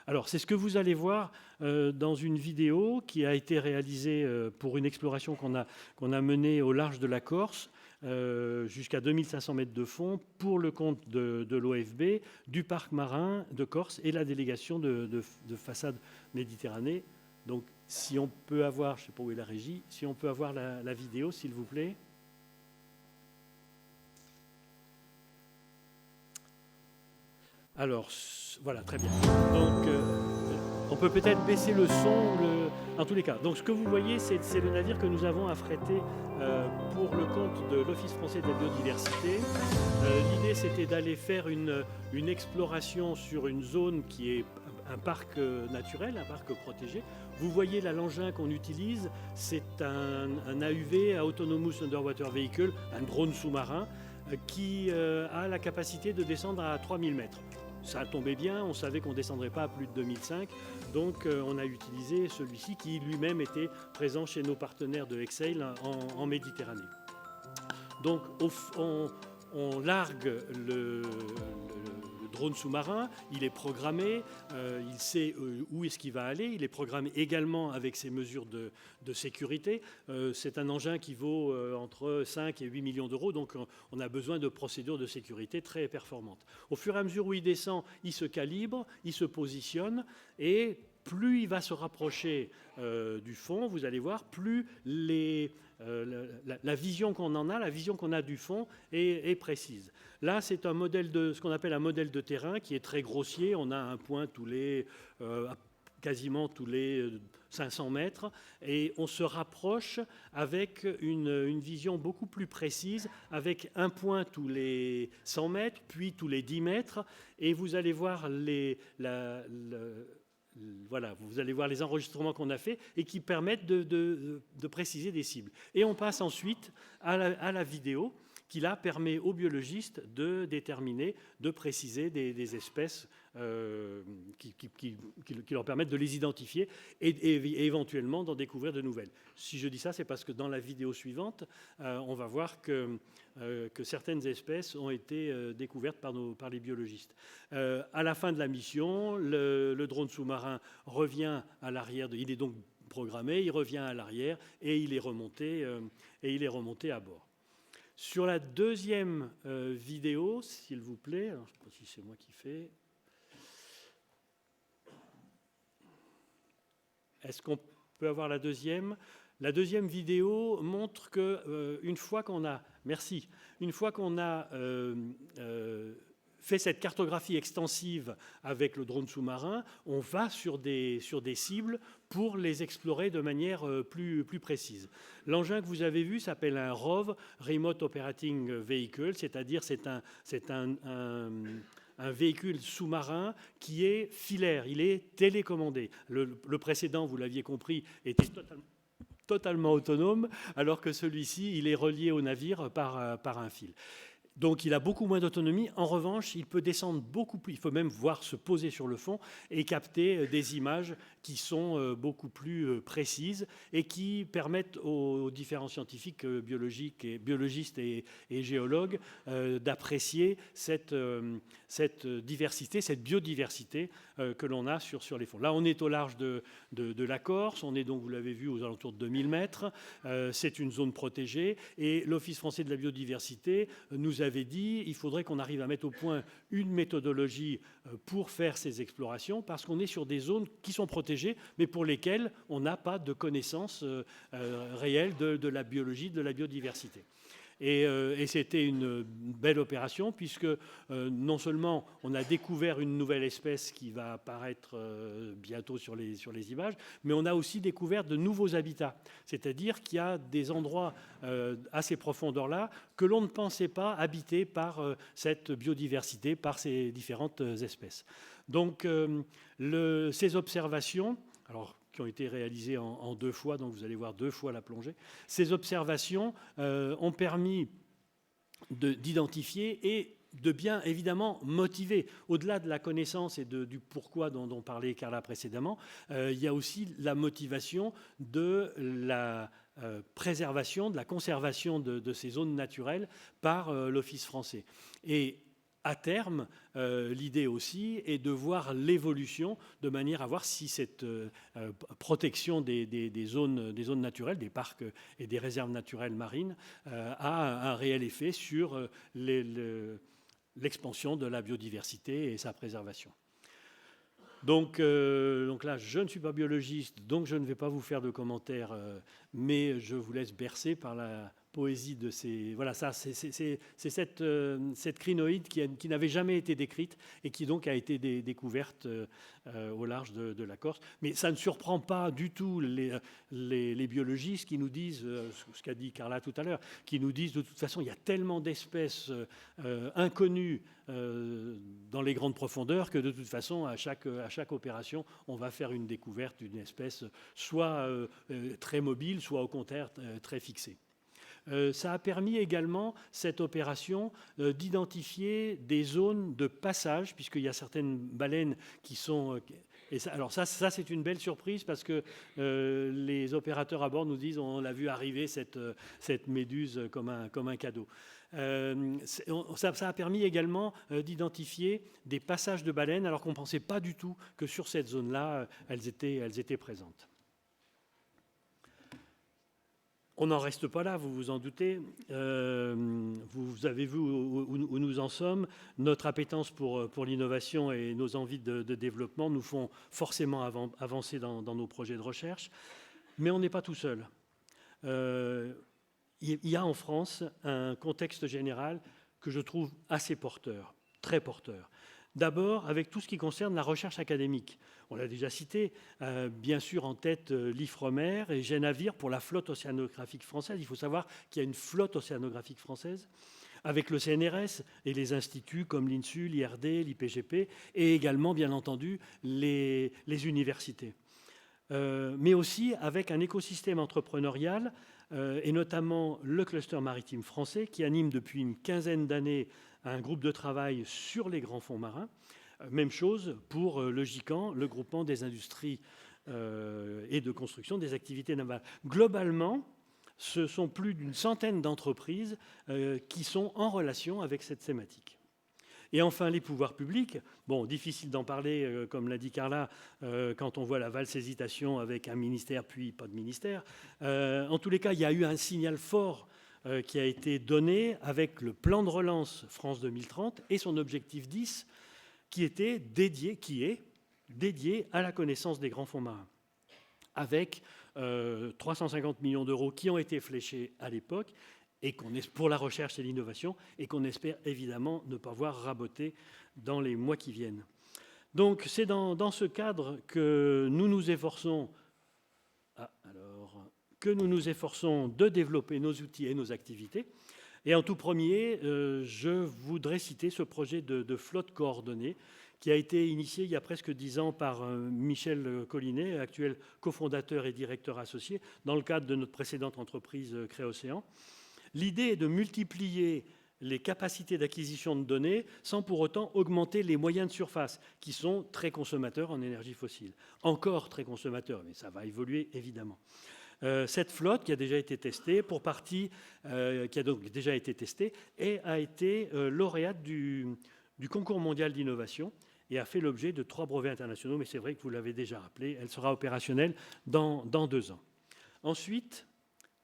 Alors, c'est ce que vous allez voir dans une vidéo qui a été réalisée pour une exploration qu'on a menée au large de la Corse, jusqu'à 2500 mètres de fond, pour le compte de l'OFB, du parc marin de Corse et la délégation de Façade Méditerranée. Donc, si on peut avoir, je ne sais pas où est la régie, si on peut avoir la vidéo, s'il vous plaît. Alors, voilà, très bien. Donc, on peut peut-être baisser le son, en tous les cas. Donc, ce que vous voyez, c'est le navire que nous avons affrété pour le compte de l'Office français de la biodiversité. L'idée, c'était d'aller faire une exploration sur une zone qui est un parc naturel, un parc protégé. Vous voyez là l'engin qu'on utilise, c'est un AUV, Autonomous Underwater Vehicle, un drone sous-marin qui a la capacité de descendre à 3000 mètres. Ça a tombé bien, on savait qu'on ne descendrait pas à plus de 2005, donc on a utilisé celui-ci qui lui-même était présent chez nos partenaires de Exsail en Méditerranée. Donc on largue le drone sous-marin, il est programmé, il sait où est-ce qu'il va aller, il est programmé également avec ses mesures de sécurité. C'est un engin qui vaut entre 5 et 8 millions d'euros, donc on a besoin de procédures de sécurité très performantes. Au fur et à mesure où il descend, il se calibre, il se positionne, et plus il va se rapprocher du fond, vous allez voir, plus la vision qu'on en a, la vision qu'on a du fond est précise. Là, c'est un modèle ce qu'on appelle un modèle de terrain qui est très grossier. On a un point quasiment tous les 500 mètres, et on se rapproche avec une vision beaucoup plus précise, avec un point tous les 100 mètres, puis tous les 10 mètres, et vous allez voir voilà, vous allez voir les enregistrements qu'on a faits et qui permettent de préciser des cibles. Et on passe ensuite à la vidéo qui, là, permet aux biologistes de déterminer, de préciser des espèces qui leur permettent de les identifier et éventuellement d'en découvrir de nouvelles. Si je dis ça, c'est parce que dans la vidéo suivante, on va voir que certaines espèces ont été découvertes par les biologistes. À la fin de la mission, le drone sous-marin revient à l'arrière. Il est donc programmé, il revient à l'arrière et il est remonté à bord. Sur la deuxième vidéo, s'il vous plaît, alors je ne sais pas si c'est moi qui fais. Est-ce qu'on peut avoir la deuxième ? La deuxième vidéo montre que une fois qu'on a fait cette cartographie extensive avec le drone sous-marin, on va sur des cibles pour les explorer de manière plus précise. L'engin que vous avez vu s'appelle un ROV, Remote Operating Vehicle, c'est-à-dire c'est un véhicule sous-marin qui est filaire, il est télécommandé. Le précédent, vous l'aviez compris, était totalement autonome, alors que celui-ci, il est relié au navire par un fil. Donc il a beaucoup moins d'autonomie. En revanche, il peut descendre beaucoup plus, il faut même voir se poser sur le fond et capter des images qui sont beaucoup plus précises et qui permettent aux différents scientifiques biologistes et géologues d'apprécier cette diversité, cette biodiversité que l'on a sur les fonds. Là, on est au large de la Corse, on est donc, vous l'avez vu, aux alentours de 2000 mètres. C'est une zone protégée et l'Office français de la biodiversité nous avait dit il faudrait qu'on arrive à mettre au point une méthodologie pour faire ces explorations parce qu'on est sur des zones qui sont protégées mais pour lesquelles on n'a pas de connaissance réelle de la biologie, de la biodiversité. Et c'était une belle opération puisque non seulement on a découvert une nouvelle espèce qui va apparaître bientôt sur les images, mais on a aussi découvert de nouveaux habitats. C'est-à-dire qu'il y a des endroits à ces profondeurs-là que l'on ne pensait pas habités par cette biodiversité, par ces différentes espèces. Donc ces observations, alors, qui ont été réalisées en 2 fois, donc vous allez voir 2 fois la plongée. Ces observations ont permis d'identifier et de bien évidemment motiver. Au-delà de la connaissance et du pourquoi dont parlait Carla précédemment, il y a aussi la motivation de la préservation, de la conservation de ces zones naturelles par l'Office français. Et à terme, l'idée aussi est de voir l'évolution de manière à voir si cette protection des zones naturelles, des parcs et des réserves naturelles marines a un réel effet sur l'expansion de la biodiversité et sa préservation. Donc là, je ne suis pas biologiste, donc je ne vais pas vous faire de commentaires, mais je vous laisse bercer par la poésie de ces... Voilà, ça, c'est cette crinoïde qui n'avait jamais été décrite et qui donc a été découverte au large de la Corse. Mais ça ne surprend pas du tout les biologistes qui nous disent, ce qu'a dit Carla tout à l'heure, qui nous disent de toute façon, il y a tellement d'espèces inconnues dans les grandes profondeurs que de toute façon, à chaque opération, on va faire une découverte d'une espèce soit très mobile, soit au contraire très fixée. Ça a permis également, cette opération, d'identifier des zones de passage, puisqu'il y a certaines baleines qui sont... Et ça, alors ça c'est une belle surprise parce que les opérateurs à bord nous disent on l'a vu arriver cette méduse comme un cadeau. Ça a permis également d'identifier des passages de baleines alors qu'on ne pensait pas du tout que sur cette zone-là, elles étaient présentes. On n'en reste pas là, vous vous en doutez. Vous avez vu où nous en sommes. Notre appétence pour l'innovation et nos envies de développement nous font forcément avancer dans nos projets de recherche. Mais on n'est pas tout seul. Il y a en France un contexte général que je trouve assez porteur, très porteur. D'abord, avec tout ce qui concerne la recherche académique. On l'a déjà cité, bien sûr en tête l'IFREMER et GENAVIR pour la flotte océanographique française. Il faut savoir qu'il y a une flotte océanographique française avec le CNRS et les instituts comme l'INSU, l'IRD, l'IPGP, et également, bien entendu, les universités. Mais aussi avec un écosystème entrepreneurial, et notamment le cluster maritime français, qui anime depuis une quinzaine d'années un groupe de travail sur les grands fonds marins. Même chose pour le GICAN, le groupement des industries et de construction des activités navales. Globalement, ce sont plus d'une centaine d'entreprises qui sont en relation avec cette thématique. Et enfin, les pouvoirs publics. Bon, difficile d'en parler, comme l'a dit Carla, quand on voit la valse hésitation avec un ministère puis pas de ministère. En tous les cas, il y a eu un signal fort qui a été donné avec le plan de relance France 2030 et son objectif 10, qui est dédié à la connaissance des grands fonds marins, avec 350 millions d'euros qui ont été fléchés à l'époque et pour la recherche et l'innovation, et qu'on espère évidemment ne pas voir raboter dans les mois qui viennent. Donc c'est dans ce cadre que nous nous efforçons de développer nos outils et nos activités. Et en tout premier, je voudrais citer ce projet de flotte coordonnée qui a été initié il y a presque 10 ans par Michel Collinet, actuel cofondateur et directeur associé, dans le cadre de notre précédente entreprise Créocéan. L'idée est de multiplier les capacités d'acquisition de données sans pour autant augmenter les moyens de surface, qui sont très consommateurs en énergie fossile. Encore très consommateurs, mais ça va évoluer évidemment. Cette flotte qui a déjà été testée, pour partie, qui a donc déjà été testée, et a été lauréate du concours mondial d'innovation et a fait l'objet de 3 brevets internationaux, mais c'est vrai que vous l'avez déjà rappelé, elle sera opérationnelle dans 2 ans. Ensuite,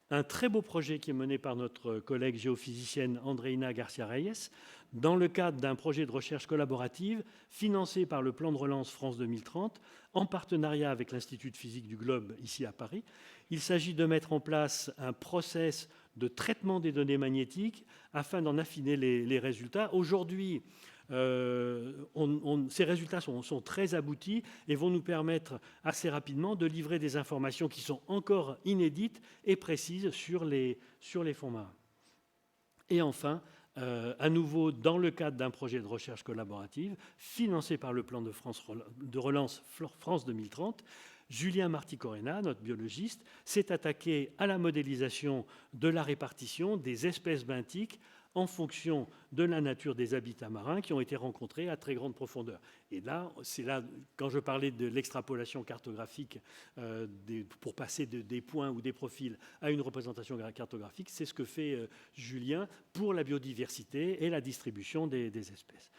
un très beau projet qui est mené par notre collègue géophysicienne Andreina Garcia-Reyes dans le cadre d'un projet de recherche collaborative financé par le plan de relance France 2030 en partenariat avec l'Institut de physique du Globe ici à Paris. Il s'agit de mettre en place un process de traitement des données magnétiques afin d'en affiner les résultats. Aujourd'hui, ces résultats sont très aboutis et vont nous permettre assez rapidement de livrer des informations qui sont encore inédites et précises sur les fonds marins. Et enfin, à nouveau dans le cadre d'un projet de recherche collaborative financé par le plan de relance France 2030, Julien Marticorena, notre biologiste, s'est attaqué à la modélisation de la répartition des espèces benthiques en fonction de la nature des habitats marins qui ont été rencontrés à très grande profondeur. Et là, c'est là, quand je parlais de l'extrapolation cartographique pour passer des points ou des profils à une représentation cartographique, c'est ce que fait Julien pour la biodiversité et la distribution des espèces.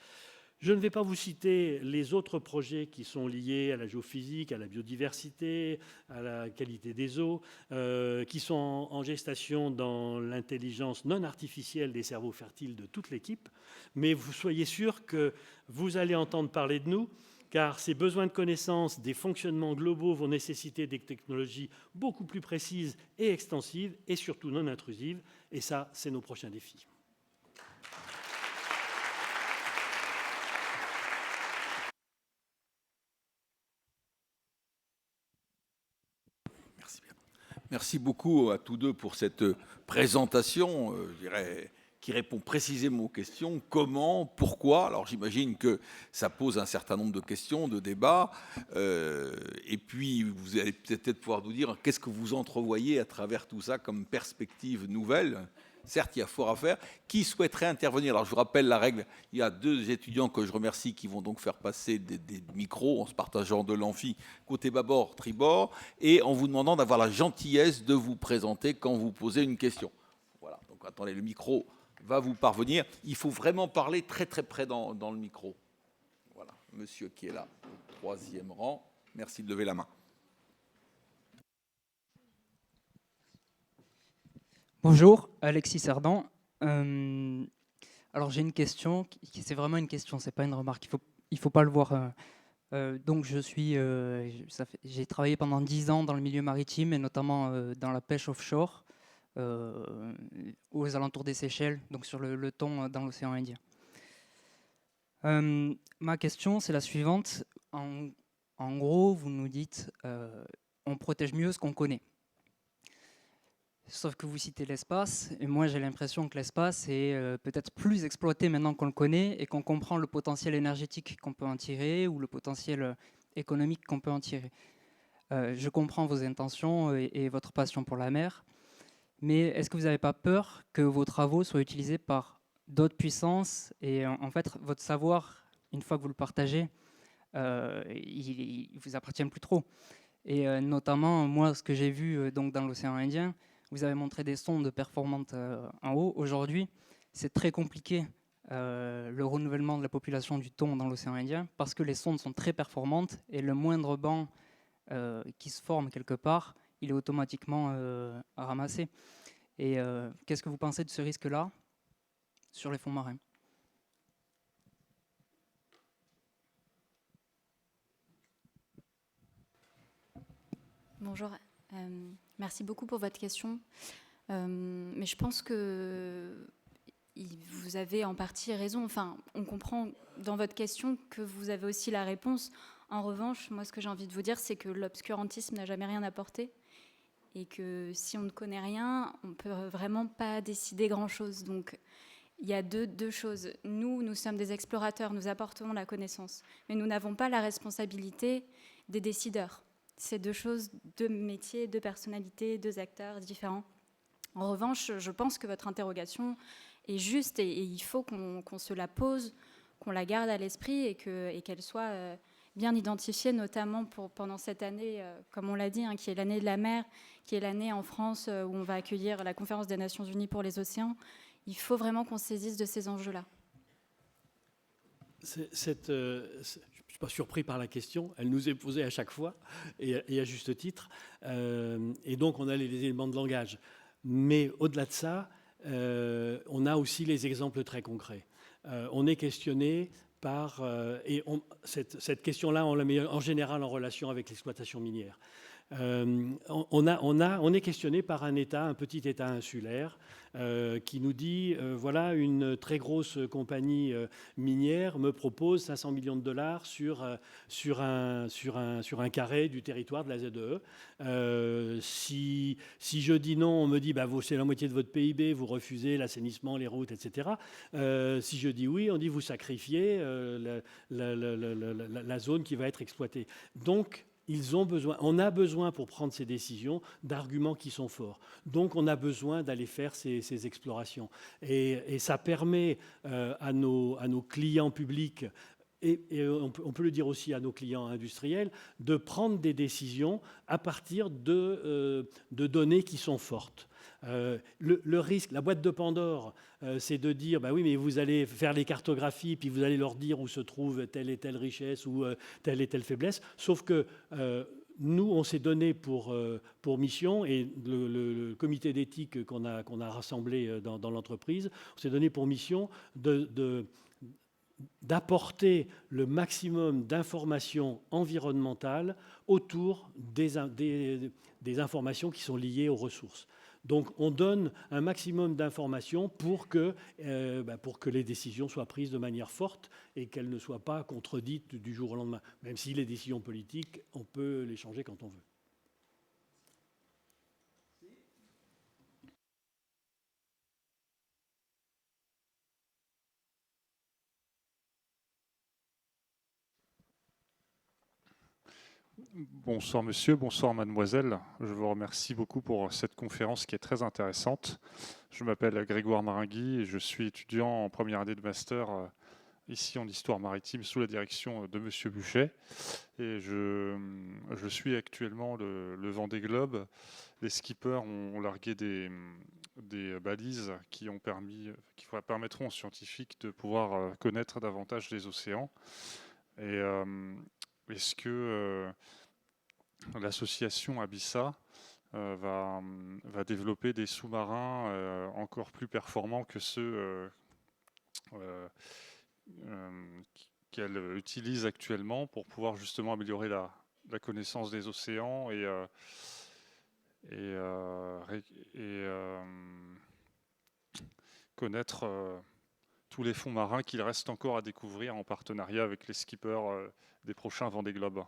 Je ne vais pas vous citer les autres projets qui sont liés à la géophysique, à la biodiversité, à la qualité des eaux, qui sont en gestation dans l'intelligence non artificielle des cerveaux fertiles de toute l'équipe. Mais vous soyez sûr que vous allez entendre parler de nous, car ces besoins de connaissance des fonctionnements globaux vont nécessiter des technologies beaucoup plus précises et extensives, et surtout non intrusives. Et ça, c'est nos prochains défis. Merci beaucoup à tous deux pour cette présentation, je dirais, qui répond précisément aux questions. Comment, pourquoi? Alors j'imagine que ça pose un certain nombre de questions, de débats. Et puis vous allez peut-être pouvoir nous dire qu'est-ce que vous entrevoyez à travers tout ça comme perspective nouvelle. Certes, il y a fort à faire. Qui souhaiterait intervenir? Alors, je vous rappelle la règle. Il y a 2 étudiants que je remercie qui vont donc faire passer des micros en se partageant de l'amphi côté bâbord, tribord, et en vous demandant d'avoir la gentillesse de vous présenter quand vous posez une question. Voilà. Donc, attendez, le micro va vous parvenir. Il faut vraiment parler très, très près dans le micro. Voilà. Monsieur qui est là, au 3e rang. Merci de lever la main. Bonjour, Alexis Sardan. Alors j'ai une question, c'est vraiment une question, c'est pas une remarque, il faut pas le voir. Donc j'ai travaillé pendant 10 ans dans le milieu maritime et notamment dans la pêche offshore aux alentours des Seychelles, donc sur le thon dans l'océan Indien. Ma question c'est la suivante. En gros, vous nous dites on protège mieux ce qu'on connaît. Sauf que vous citez l'espace, et moi j'ai l'impression que l'espace est peut-être plus exploité maintenant qu'on le connaît et qu'on comprend le potentiel énergétique qu'on peut en tirer ou le potentiel économique qu'on peut en tirer. Je comprends vos intentions et votre passion pour la mer, mais est-ce que vous n'avez pas peur que vos travaux soient utilisés par d'autres puissances et en fait votre savoir, une fois que vous le partagez, il vous appartient plus trop? Et notamment, moi, ce que j'ai vu donc dans l'océan Indien, vous avez montré des sondes performantes en haut. Aujourd'hui, c'est très compliqué le renouvellement de la population du thon dans l'océan Indien parce que les sondes sont très performantes et le moindre banc qui se forme quelque part, il est automatiquement ramassé. Et qu'est-ce que vous pensez de ce risque-là sur les fonds marins? Bonjour, merci beaucoup pour votre question. Mais je pense que vous avez en partie raison. Enfin, on comprend dans votre question que vous avez aussi la réponse. En revanche, moi, ce que j'ai envie de vous dire, c'est que l'obscurantisme n'a jamais rien apporté et que si on ne connaît rien, on ne peut vraiment pas décider grand-chose. Donc, il y a deux choses. Nous sommes des explorateurs, nous apportons la connaissance, mais nous n'avons pas la responsabilité des décideurs. C'est deux choses, deux métiers, deux personnalités, deux acteurs différents. En revanche, je pense que votre interrogation est juste et il faut qu'on se la pose, qu'on la garde à l'esprit et qu'elle soit bien identifiée, notamment pendant cette année, comme on l'a dit, qui est l'année de la mer, qui est l'année en France où on va accueillir la conférence des Nations Unies pour les océans. Il faut vraiment qu'on se saisisse de ces enjeux-là. Je ne suis pas surpris par la question, elle nous est posée à chaque fois, et à juste titre. Et donc, on a les éléments de langage. Mais au-delà de ça, on a aussi les exemples très concrets. On est questionné par... cette question-là, on la met en général en relation avec l'exploitation minière. On est questionné par un petit État insulaire qui nous dit voilà, une très grosse compagnie minière me propose 500 millions de dollars sur un carré du territoire de la ZEE. Si je dis non, on me dit bah, c'est la moitié de votre PIB, vous refusez l'assainissement, les routes, etc. Si je dis oui, on dit vous sacrifiez la zone qui va être exploitée. Donc, on a besoin pour prendre ces décisions d'arguments qui sont forts. Donc on a besoin d'aller faire ces explorations. Et ça permet à nos clients publics, et on peut le dire aussi à nos clients industriels, de prendre des décisions à partir de données qui sont fortes. Le risque, la boîte de Pandore, c'est de dire bah oui, mais vous allez faire les cartographies, puis vous allez leur dire où se trouve telle et telle richesse ou telle et telle faiblesse. Sauf que nous, on s'est donné pour mission, et le comité d'éthique qu'on a rassemblé dans l'entreprise, on s'est donné pour mission d'apporter le maximum d'informations environnementales autour des informations qui sont liées aux ressources. Donc on donne un maximum d'informations pour que les décisions soient prises de manière forte et qu'elles ne soient pas contredites du jour au lendemain. Même si les décisions politiques, on peut les changer quand on veut. Bonsoir monsieur, bonsoir mademoiselle. Je vous remercie beaucoup pour cette conférence qui est très intéressante. Je m'appelle Grégoire Maringui et je suis étudiant en première année de master ici en histoire maritime sous la direction de monsieur Buchet. Et je suis actuellement le Vendée Globe. Les skippers ont largué des balises qui permettront aux scientifiques de pouvoir connaître davantage les océans. Et est-ce que l'association Abyssa va développer des sous-marins encore plus performants que ceux qu'elle utilise actuellement pour pouvoir justement améliorer la connaissance des océans et connaître tous les fonds marins qu'il reste encore à découvrir en partenariat avec les skippers des prochains Vendée Globe.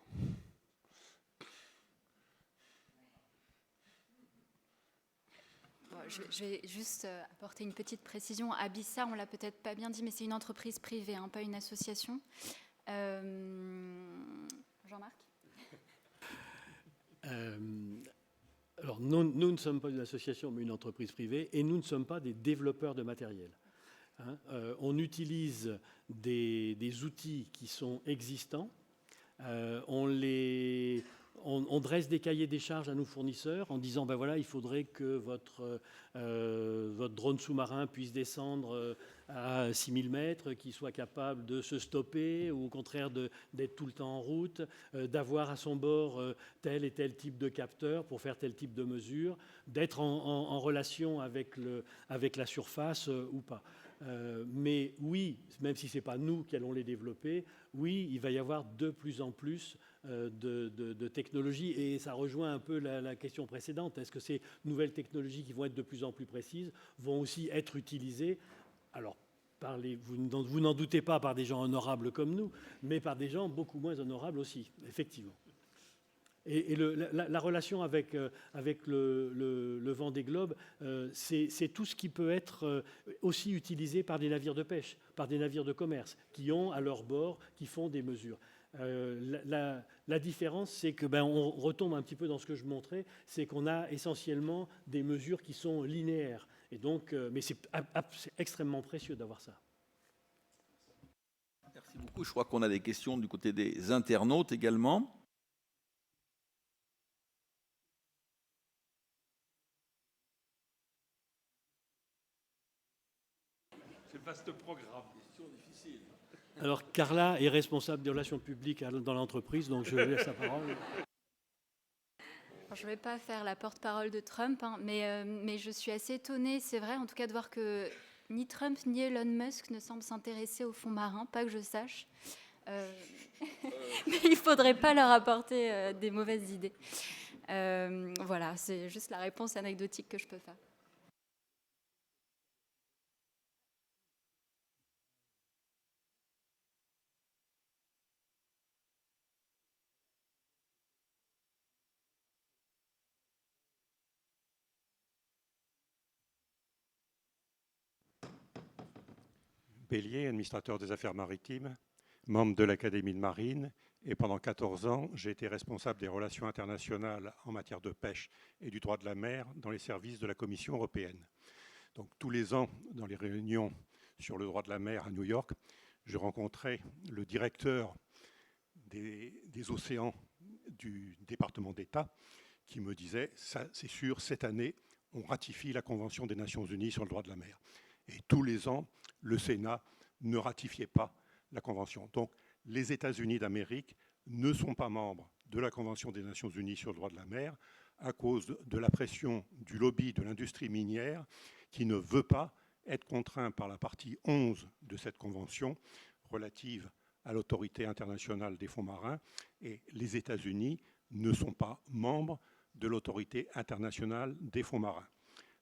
je vais juste apporter une petite précision. Abissa, on l'a peut-être pas bien dit, mais c'est une entreprise privée, hein, pas une association. Jean-Marc ? Alors, nous ne sommes pas une association, mais une entreprise privée, et nous ne sommes pas des développeurs de matériel. Hein. On utilise des outils qui sont existants. On dresse des cahiers des charges à nos fournisseurs en disant ben voilà, il faudrait que votre drone sous-marin puisse descendre à 6000 mètres, qu'il soit capable de se stopper ou au contraire d'être tout le temps en route, d'avoir à son bord tel et tel type de capteur pour faire tel type de mesure, d'être en relation avec la surface ou pas. Mais oui, même si ce n'est pas nous qui allons les développer, oui, il va y avoir de plus en plus de technologies. Et ça rejoint un peu la question précédente. Est-ce que ces nouvelles technologies qui vont être de plus en plus précises vont aussi être utilisées, alors, vous n'en doutez pas, par des gens honorables comme nous, mais par des gens beaucoup moins honorables aussi, effectivement. Et la relation avec le Vendée Globe, c'est tout ce qui peut être aussi utilisé par des navires de pêche, par des navires de commerce, qui ont à leur bord, qui font des mesures. La différence, c'est que on retombe un petit peu dans ce que je montrais, c'est qu'on a essentiellement des mesures qui sont linéaires. Et donc, mais c'est extrêmement précieux d'avoir ça. Merci beaucoup. Je crois qu'on a des questions du côté des internautes également. C'est le vaste programme. Alors, Carla est responsable des relations publiques dans l'entreprise, donc je lui laisse la parole. Je ne vais pas faire la porte-parole de Trump, hein, mais je suis assez étonnée, c'est vrai, en tout cas, de voir que ni Trump ni Elon Musk ne semblent s'intéresser aux fonds marins, pas que je sache. Mais il ne faudrait pas leur apporter des mauvaises idées. Voilà, c'est juste la réponse anecdotique que je peux faire. Bélier, administrateur des affaires maritimes, membre de l'Académie de marine, et pendant 14 ans, j'ai été responsable des relations internationales en matière de pêche et du droit de la mer dans les services de la Commission européenne. Donc tous les ans, dans les réunions sur le droit de la mer à New York, je rencontrais le directeur des océans du département d'État qui me disait, ça c'est sûr, cette année, on ratifie la Convention des Nations Unies sur le droit de la mer. Et tous les ans, le Sénat ne ratifiait pas la Convention. Donc, les États-Unis d'Amérique ne sont pas membres de la Convention des Nations Unies sur le droit de la mer à cause de la pression du lobby de l'industrie minière qui ne veut pas être contraint par la partie 11 de cette Convention relative à l'autorité internationale des fonds marins. Et les États-Unis ne sont pas membres de l'autorité internationale des fonds marins.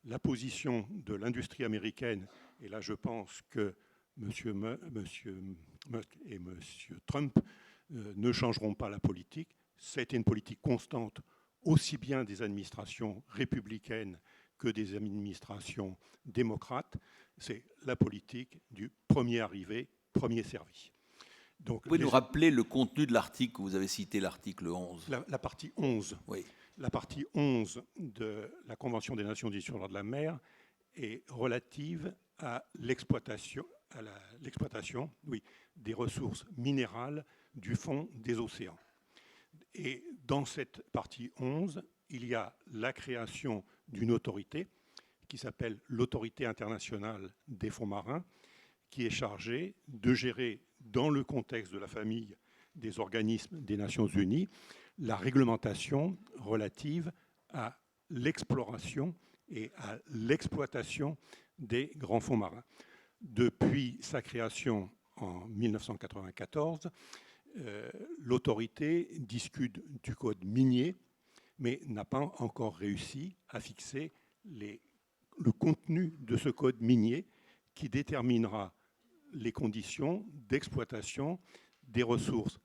La position de l'industrie américaine, et là je pense que M. Musk et M. Trump ne changeront pas la politique. C'était une politique constante, aussi bien des administrations républicaines que des administrations démocrates. C'est la politique du premier arrivé, premier servi. Donc, vous pouvez nous rappeler le contenu de l'article, vous avez cité l'article 11. La partie 11. Oui. La partie 11 de la Convention des Nations Unies sur le droit de la mer est relative à l'exploitation des ressources minérales du fond des océans. Et dans cette partie 11, il y a la création d'une autorité qui s'appelle l'Autorité internationale des fonds marins, qui est chargée de gérer, dans le contexte de la famille des organismes des Nations Unies, la réglementation relative à l'exploration et à l'exploitation des grands fonds marins. Depuis sa création en 1994, l'autorité discute du code minier, mais n'a pas encore réussi à fixer le contenu de ce code minier qui déterminera les conditions d'exploitation des ressources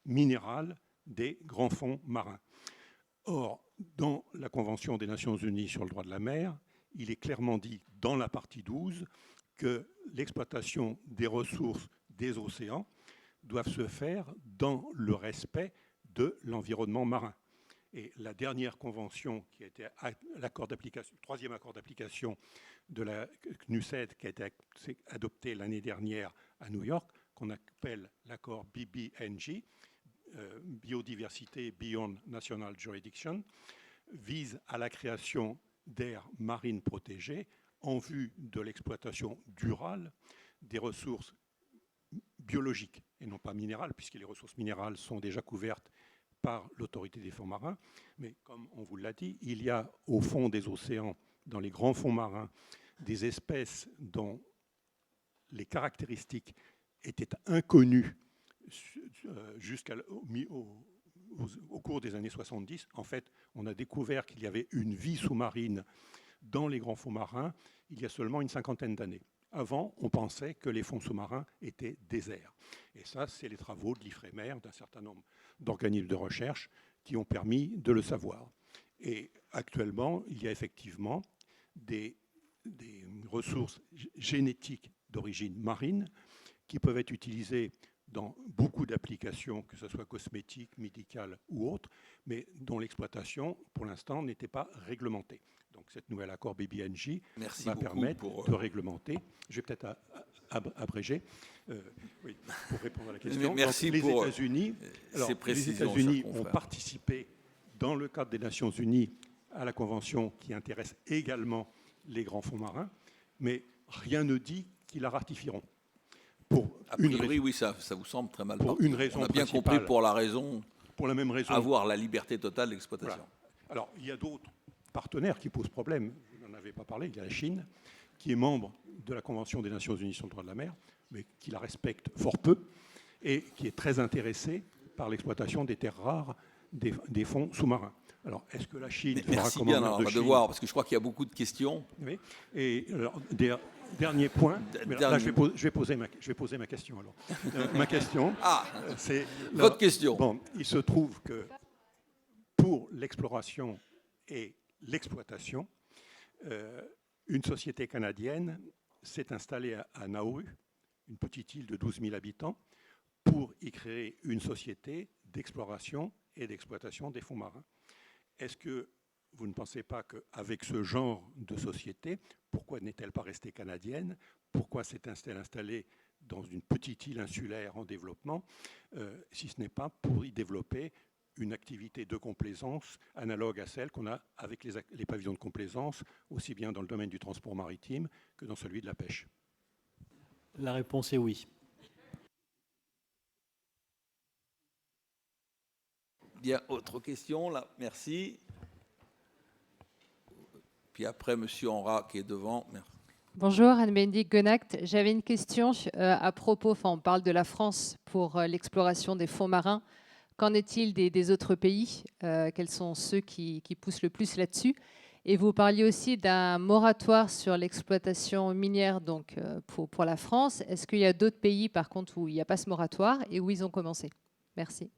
minérales des grands fonds marins. Or, dans la Convention des Nations Unies sur le droit de la mer, il est clairement dit dans la partie 12 que l'exploitation des ressources des océans doivent se faire dans le respect de l'environnement marin. Et la dernière convention qui a été l'accord d'application, le troisième accord d'application de la CNUSED qui a été adopté l'année dernière à New York, qu'on appelle l'accord BBNJ, Biodiversité Beyond National Jurisdiction, vise à la création d'aires marines protégées en vue de l'exploitation durable des ressources biologiques et non pas minérales, puisque les ressources minérales sont déjà couvertes par l'autorité des fonds marins. Mais comme on vous l'a dit, il y a au fond des océans, dans les grands fonds marins, des espèces dont les caractéristiques étaient inconnues au cours des années 70. En fait, on a découvert qu'il y avait une vie sous-marine dans les grands fonds marins il y a seulement une cinquantaine d'années. Avant, on pensait que les fonds sous-marins étaient déserts. Et ça, c'est les travaux de l'IFREMER, d'un certain nombre d'organismes de recherche qui ont permis de le savoir. Et actuellement, il y a effectivement des ressources génétiques d'origine marine qui peuvent être utilisées dans beaucoup d'applications, que ce soit cosmétiques, médicales ou autres, mais dont l'exploitation, pour l'instant, n'était pas réglementée. Donc, cette nouvelle accord BBNJ va permettre de réglementer. Je vais peut-être abréger oui, pour répondre à la question. Merci donc, pour les États-Unis ont participé, dans le cadre des Nations Unies, à la convention qui intéresse également les grands fonds marins, mais rien ne dit qu'ils la ratifieront. A priori, oui, ça vous semble très mal. Pour une raison on a bien compris pour la même raison. Avoir la liberté totale d'exploitation. Voilà. Alors, il y a d'autres partenaires qui posent problème. Je n'en avais pas parlé. Il y a la Chine, qui est membre de la Convention des Nations Unies sur le droit de la mer, mais qui la respecte fort peu et qui est très intéressée par l'exploitation des terres rares des fonds sous-marins. Alors, est-ce que la Chine fera merci comme bien, de Chine, voir, parce que je crois qu'il y a beaucoup de questions. Oui. Et alors, dernier point. Là, je vais poser ma question. Alors, ma question, c'est votre question. Bon, il se trouve que pour l'exploration et l'exploitation, une société canadienne s'est installée à Nauru, une petite île de 12 000 habitants, pour y créer une société d'exploration et d'exploitation des fonds marins. Est-ce que vous ne pensez pas qu'avec ce genre de société, pourquoi n'est-elle pas restée canadienne? Pourquoi s'est-elle installée dans une petite île insulaire en développement, si ce n'est pas pour y développer une activité de complaisance analogue à celle qu'on a avec les pavillons de complaisance, aussi bien dans le domaine du transport maritime que dans celui de la pêche? La réponse est oui. Bien, autre question, là, merci. Puis après, M. Henrat qui est devant. Merci. Bonjour, Anne-Bénédicte Gonact. J'avais une question à propos, on parle de la France pour l'exploration des fonds marins. Qu'en est-il des autres pays? Quels sont ceux qui poussent le plus là-dessus? Et vous parliez aussi d'un moratoire sur l'exploitation minière donc, pour la France. Est-ce qu'il y a d'autres pays, par contre, où il n'y a pas ce moratoire et où ils ont commencé? Merci.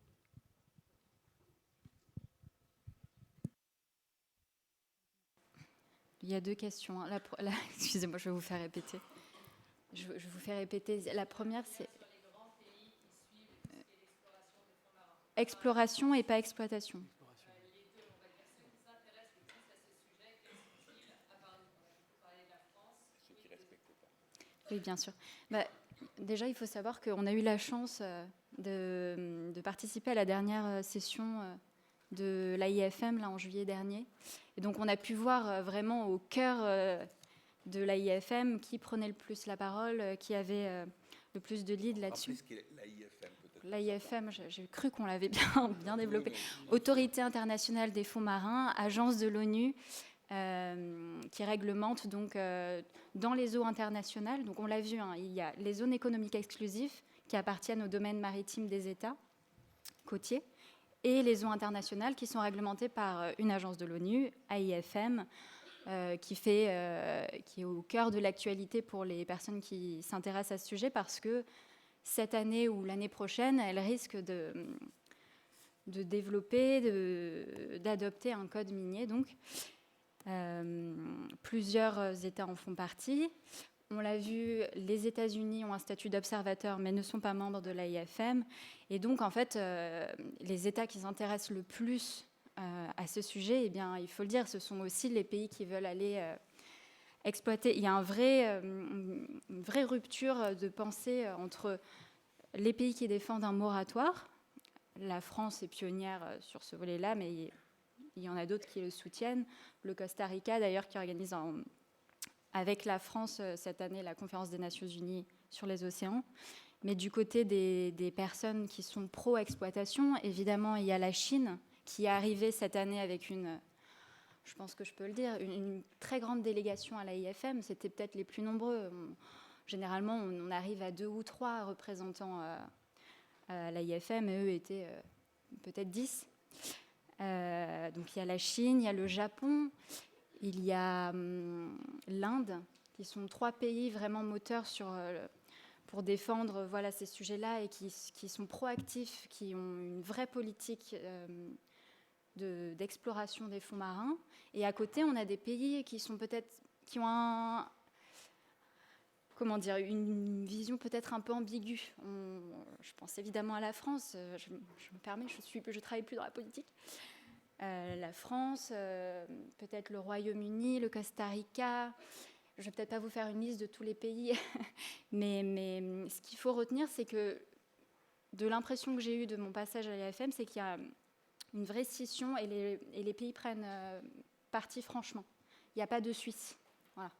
Il y a deux questions. Excusez-moi, je vais vous faire répéter. Je vous fais répéter. La première, c'est exploration et pas exploitation. Oui, bien sûr. Déjà, il faut savoir qu'on a eu la chance de participer à la dernière session de l'AIFM là, en juillet dernier. Et donc, on a pu voir vraiment au cœur de l'AIFM qui prenait le plus la parole, qui avait le plus de lead là-dessus. L'AIFM, j'ai cru qu'on l'avait bien développé. Autorité internationale des fonds marins, agence de l'ONU, qui réglemente donc, dans les eaux internationales. Donc, on l'a vu, hein, il y a les zones économiques exclusives qui appartiennent au domaine maritime des États côtiers, et les eaux internationales qui sont réglementées par une agence de l'ONU, AIFM, qui est au cœur de l'actualité pour les personnes qui s'intéressent à ce sujet, parce que cette année ou l'année prochaine, elle risque de développer, d'adopter un code minier. Donc. Plusieurs États en font partie. On l'a vu, les États-Unis ont un statut d'observateur, mais ne sont pas membres de l'AIFM. Et donc, en fait, les États qui s'intéressent le plus à ce sujet, eh bien, il faut le dire, ce sont aussi les pays qui veulent aller exploiter. Il y a une vraie rupture de pensée entre les pays qui défendent un moratoire. La France est pionnière sur ce volet-là, mais il y en a d'autres qui le soutiennent. Le Costa Rica, d'ailleurs, qui organise avec la France cette année la conférence des Nations Unies sur les océans. Mais du côté des personnes qui sont pro-exploitation, évidemment, il y a la Chine qui est arrivée cette année avec je pense que je peux le dire, une très grande délégation à l'AIFM. C'était peut-être les plus nombreux. Généralement, on arrive à 2 ou 3 représentants à l'AIFM, et eux étaient peut-être 10. Donc il y a la Chine, il y a le Japon, il y a l'Inde, qui sont 3 pays vraiment moteurs pour défendre ces sujets-là et qui sont proactifs, qui ont une vraie politique d'exploration des fonds marins. Et à côté, on a des pays qui ont une vision peut-être un peu ambiguë. Je pense évidemment à la France. Je me permets, je travaille plus dans la politique. La France, peut-être le Royaume-Uni, le Costa Rica. Je ne vais peut-être pas vous faire une liste de tous les pays, mais ce qu'il faut retenir, c'est que de l'impression que j'ai eue de mon passage à l'AIFM, c'est qu'il y a une vraie scission et les pays prennent parti franchement. Il n'y a pas de Suisse. Voilà.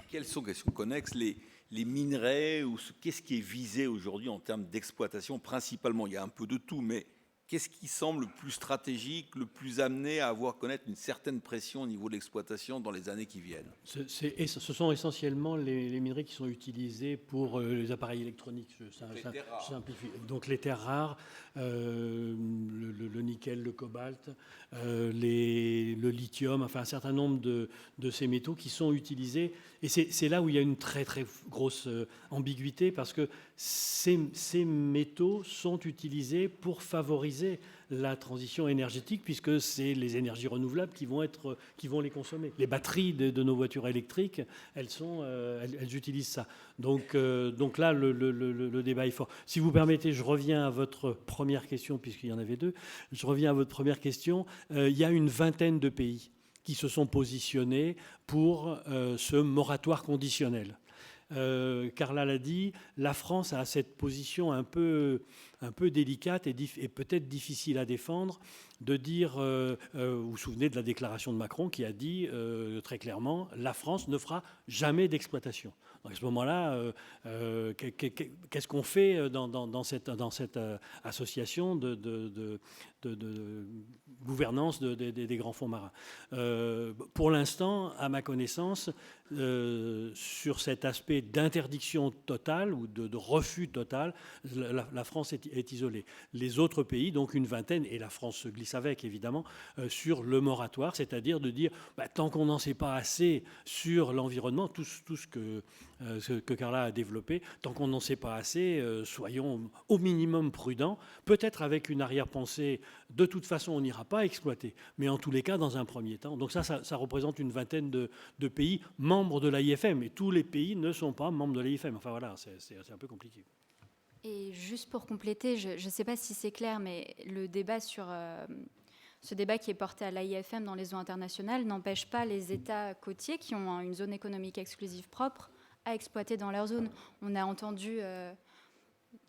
Quelles sont, questions connexes, les minerais ou qu'est-ce qui est visé aujourd'hui en termes d'exploitation principalement? Il y a un peu de tout, mais qu'est-ce qui semble le plus stratégique, le plus amené à connaître une certaine pression au niveau de l'exploitation dans les années qui viennent? Ce sont essentiellement les minerais qui sont utilisés pour les appareils électroniques. Je simplifie. Donc les terres rares, le nickel, le cobalt, le lithium, enfin un certain nombre de ces métaux qui sont utilisés. Et c'est là où il y a une très très grosse ambiguïté, parce que ces métaux sont utilisés pour favoriser la transition énergétique, puisque c'est les énergies renouvelables qui vont les consommer. Les batteries de nos voitures électriques, elles utilisent ça. Donc là, le débat est fort. Si vous permettez, je reviens à votre première question, puisqu'il y en avait 2. Je reviens à votre première question. Il y a une vingtaine de pays qui se sont positionnés pour ce moratoire conditionnel. Carla l'a dit, la France a cette position un peu délicate et peut-être difficile à défendre, de dire, vous vous souvenez de la déclaration de Macron qui a dit très clairement, la France ne fera jamais d'exploitation. Donc à ce moment-là, qu'est-ce qu'on fait dans cette association de gouvernance des grands fonds marins? Pour l'instant, à ma connaissance, sur cet aspect d'interdiction totale ou de refus total, la France est isolée. Les autres pays, donc une vingtaine, et la France se glisse avec évidemment, sur le moratoire, c'est-à-dire de dire tant qu'on n'en sait pas assez sur l'environnement, tout ce que Carla a développé, tant qu'on n'en sait pas assez, soyons au minimum prudents, peut-être avec une arrière-pensée, de toute façon on n'ira pas exploiter, mais en tous les cas dans un premier temps. Donc ça représente une vingtaine de pays membres de l'AIFM, et tous les pays ne sont pas membres de l'AIFM. Enfin voilà, c'est un peu compliqué. Et juste pour compléter, je ne sais pas si c'est clair, mais le débat ce débat qui est porté à l'AIFM dans les eaux internationales n'empêche pas les États côtiers qui ont une zone économique exclusive propre à exploiter dans leur zone. On a entendu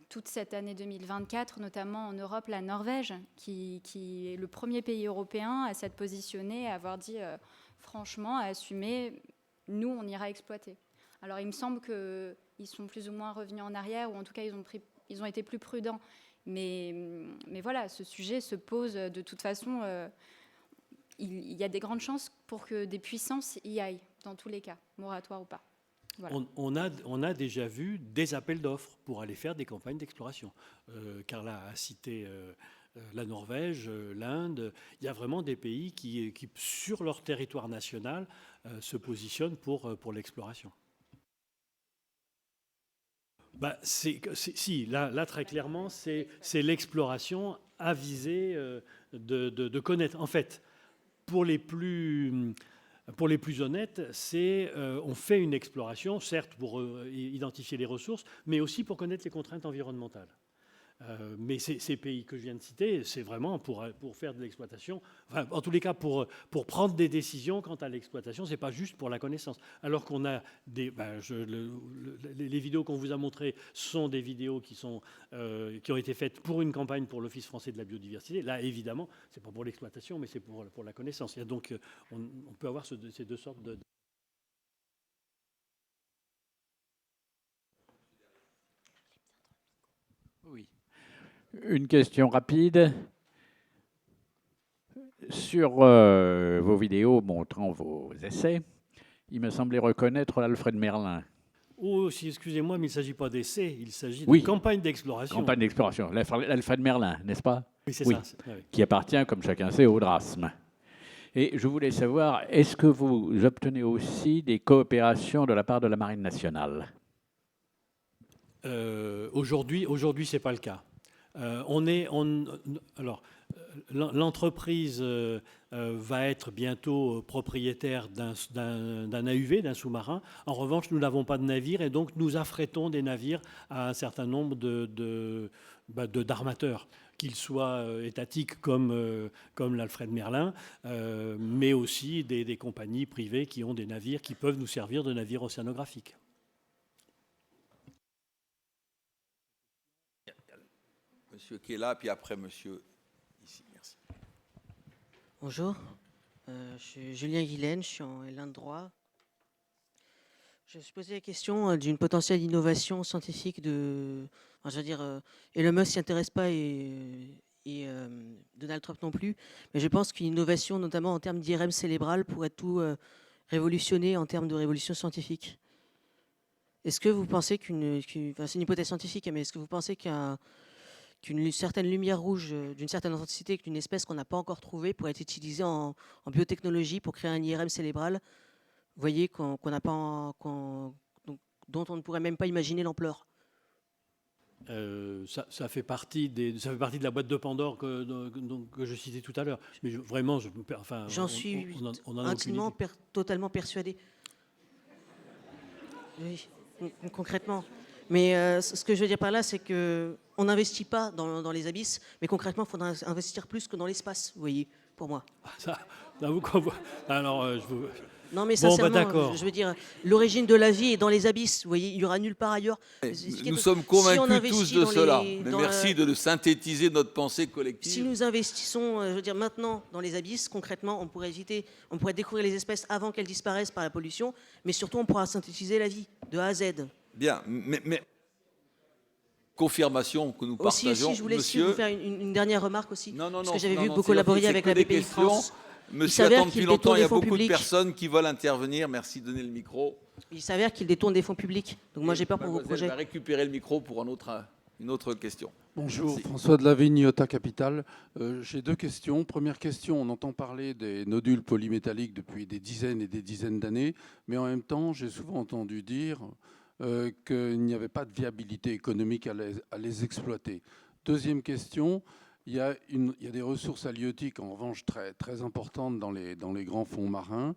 toute cette année 2024, notamment en Europe, la Norvège, qui est le premier pays européen à s'être positionné, à avoir dit franchement, à assumer, nous, on ira exploiter. Alors il me semble qu'ils sont plus ou moins revenus en arrière, ou en tout cas ils ont été plus prudents. Mais voilà, ce sujet se pose de toute façon. Il y a des grandes chances pour que des puissances y aillent, dans tous les cas, moratoire ou pas. Voilà. On a déjà vu des appels d'offres pour aller faire des campagnes d'exploration. Carla a cité la Norvège, l'Inde. Il y a vraiment des pays qui sur leur territoire national, se positionnent pour l'exploration. Là, très clairement, c'est l'exploration à viser de connaître. En fait, Pour les plus honnêtes, on fait une exploration, certes pour identifier les ressources, mais aussi pour connaître les contraintes environnementales. Mais ces pays que je viens de citer, c'est vraiment pour faire de l'exploitation, enfin, en tous les cas pour prendre des décisions quant à l'exploitation, c'est pas juste pour la connaissance. Alors qu'on a les vidéos qu'on vous a montrées sont des vidéos qui ont été faites pour une campagne pour l'Office français de la biodiversité. Là, évidemment, c'est pas pour l'exploitation, mais c'est pour la connaissance. Et donc, on peut avoir ces deux sortes de... Oui. Une question rapide. Sur vos vidéos montrant vos essais, il me semblait reconnaître l'Alfred Merlin. Oh, si, excusez-moi, mais il ne s'agit pas d'essais, il s'agit de Oui. campagne d'exploration. Campagne d'exploration. L'Alfred Merlin, n'est-ce pas? Oui, c'est oui. ça. Oui. Qui appartient, comme chacun sait, au DRASM. Et je voulais savoir, est-ce que vous obtenez aussi des coopérations de la part de la Marine nationale? Aujourd'hui, ce n'est pas le cas. L'entreprise va être bientôt propriétaire d'un AUV, d'un sous-marin. En revanche, nous n'avons pas de navire et donc nous affrétons des navires à un certain nombre d'armateurs, qu'ils soient étatiques comme l'Alfred Merlin, mais aussi des compagnies privées qui ont des navires qui peuvent nous servir de navires océanographiques. Monsieur qui est là, puis après monsieur ici. Merci. Bonjour, je suis Julien Guilaine, je suis en L1 de droit. Je me suis posé la question d'une potentielle innovation scientifique Elon Musk s'y intéresse pas et Donald Trump non plus, mais je pense qu'une innovation, notamment en termes d'IRM cérébral, pourrait tout révolutionner en termes de révolution scientifique. Est-ce que vous pensez c'est une hypothèse scientifique, mais est-ce que vous pensez qu'une certaine lumière rouge d'une certaine intensité, qu'une espèce qu'on n'a pas encore trouvée, pourrait être utilisée en biotechnologie pour créer un IRM cérébral, vous voyez, dont on ne pourrait même pas imaginer l'ampleur? Ça fait partie de la boîte de Pandore que je citais tout à l'heure. Mais j'en suis intimement, totalement persuadé. Oui, concrètement. Mais ce que je veux dire par là, c'est qu'on n'investit pas dans les abysses, mais concrètement, il faudra investir plus que dans l'espace, vous voyez, pour moi. Non, mais sincèrement, je veux dire, l'origine de la vie est dans les abysses, vous voyez, il n'y aura nulle part ailleurs. Nous sommes convaincus tous de cela, mais merci de synthétiser notre pensée collective. Si nous investissons, je veux dire, maintenant dans les abysses, concrètement, on pourrait découvrir les espèces avant qu'elles disparaissent par la pollution, mais surtout, on pourra synthétiser la vie de A à Z. Bien, mais confirmation que nous partageons. Aussi, je voulais vous faire une dernière remarque aussi, parce que j'avais vu vous collaborer avec la BPI France. Monsieur attend depuis longtemps, il y a beaucoup de personnes qui veulent intervenir. Merci de donner le micro. Il s'avère qu'il détourne des fonds publics, donc moi j'ai peur pour vos projets. Je vais récupérer le micro pour une autre question. Bonjour, Merci. François Delavigne, Iota Capital. J'ai deux questions. Première question, on entend parler des nodules polymétalliques depuis des dizaines et des dizaines d'années, mais en même temps, j'ai souvent entendu dire qu'il n'y avait pas de viabilité économique à les exploiter. Deuxième question, il y a des ressources halieutiques en revanche très, très importantes dans les grands fonds marins,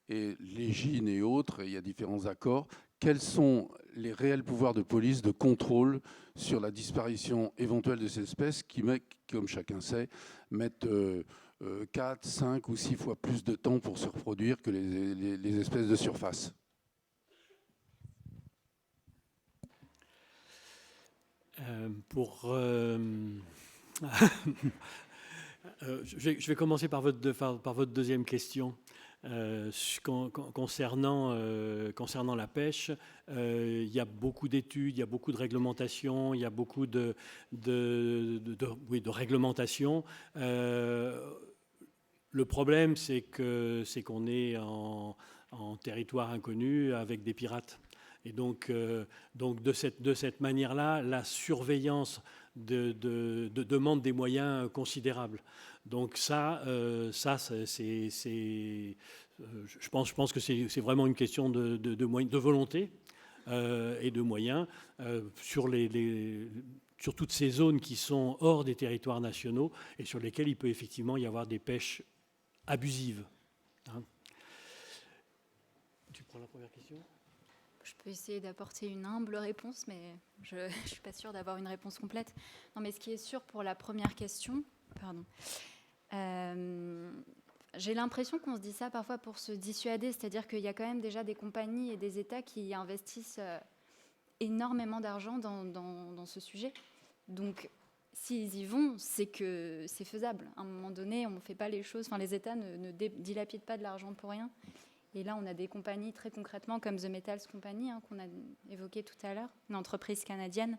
et l'égine et autres, il y a différents accords. Quels sont les réels pouvoirs de police, de contrôle sur la disparition éventuelle de ces espèces qui, comme chacun sait, mettent 4, 5 ou 6 fois plus de temps pour se reproduire que les espèces de surface? Je vais commencer par votre deuxième question. Concernant la pêche, il y a beaucoup d'études, il y a beaucoup de réglementations, il y a beaucoup de réglementations. Le problème, c'est qu'on est en territoire inconnu avec des pirates. Et donc de cette manière-là, la surveillance demande des moyens considérables. Donc je pense que c'est vraiment une question de volonté et de moyens sur toutes ces zones qui sont hors des territoires nationaux et sur lesquelles il peut effectivement y avoir des pêches abusive. Hein. Tu prends la première question ? Je peux essayer d'apporter une humble réponse, mais je ne suis pas sûre d'avoir une réponse complète. Non, mais ce qui est sûr pour la première question, j'ai l'impression qu'on se dit ça parfois pour se dissuader, c'est-à-dire qu'il y a quand même déjà des compagnies et des États qui investissent énormément d'argent dans ce sujet. Donc, s'ils y vont, c'est que c'est faisable. À un moment donné, on ne fait pas les choses, les États ne dilapident pas de l'argent pour rien. Et là, on a des compagnies très concrètement comme The Metals Company, qu'on a évoqué tout à l'heure, une entreprise canadienne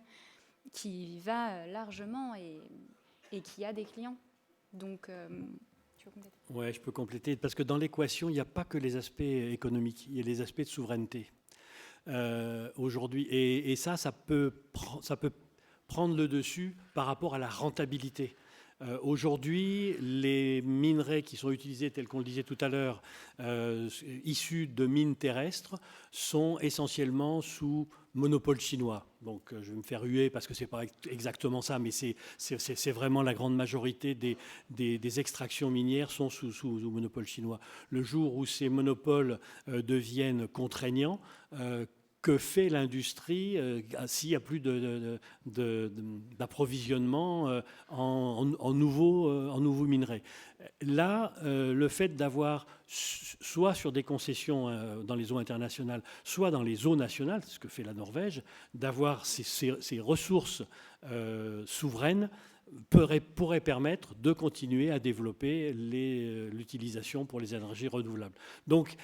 qui va largement et qui a des clients. Donc, tu veux compléter ? Oui, je peux compléter, parce que dans l'équation, il n'y a pas que les aspects économiques, il y a les aspects de souveraineté. Aujourd'hui, et ça peut prendre le dessus par rapport à la rentabilité. Aujourd'hui, les minerais qui sont utilisés, tels qu'on le disait tout à l'heure, issus de mines terrestres, sont essentiellement sous monopole chinois. Donc je vais me faire huer parce que ce n'est pas exactement ça, mais c'est vraiment la grande majorité des extractions minières sont sous monopole chinois. Le jour où ces monopoles deviennent contraignants, que fait l'industrie s'il n'y a plus d'approvisionnement en nouveaux minerais? Là, le fait d'avoir, soit sur des concessions dans les eaux internationales, soit dans les eaux nationales, ce que fait la Norvège, d'avoir ces ressources souveraines pourrait permettre de continuer à développer l'utilisation pour les énergies renouvelables. Donc,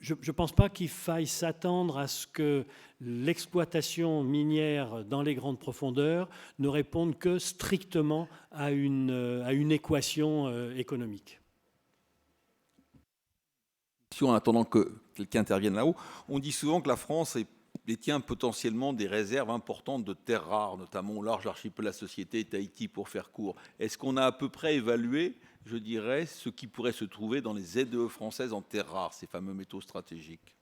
je ne pense pas qu'il faille s'attendre à ce que l'exploitation minière dans les grandes profondeurs ne réponde que strictement à une équation économique. En attendant que quelqu'un intervienne là-haut, on dit souvent que la France détient potentiellement des réserves importantes de terres rares, notamment au large archipel de la société Tahiti, pour faire court. Est-ce qu'on a à peu près évalué, je dirais, ce qui pourrait se trouver dans les ZEE françaises en terres rares, ces fameux métaux stratégiques?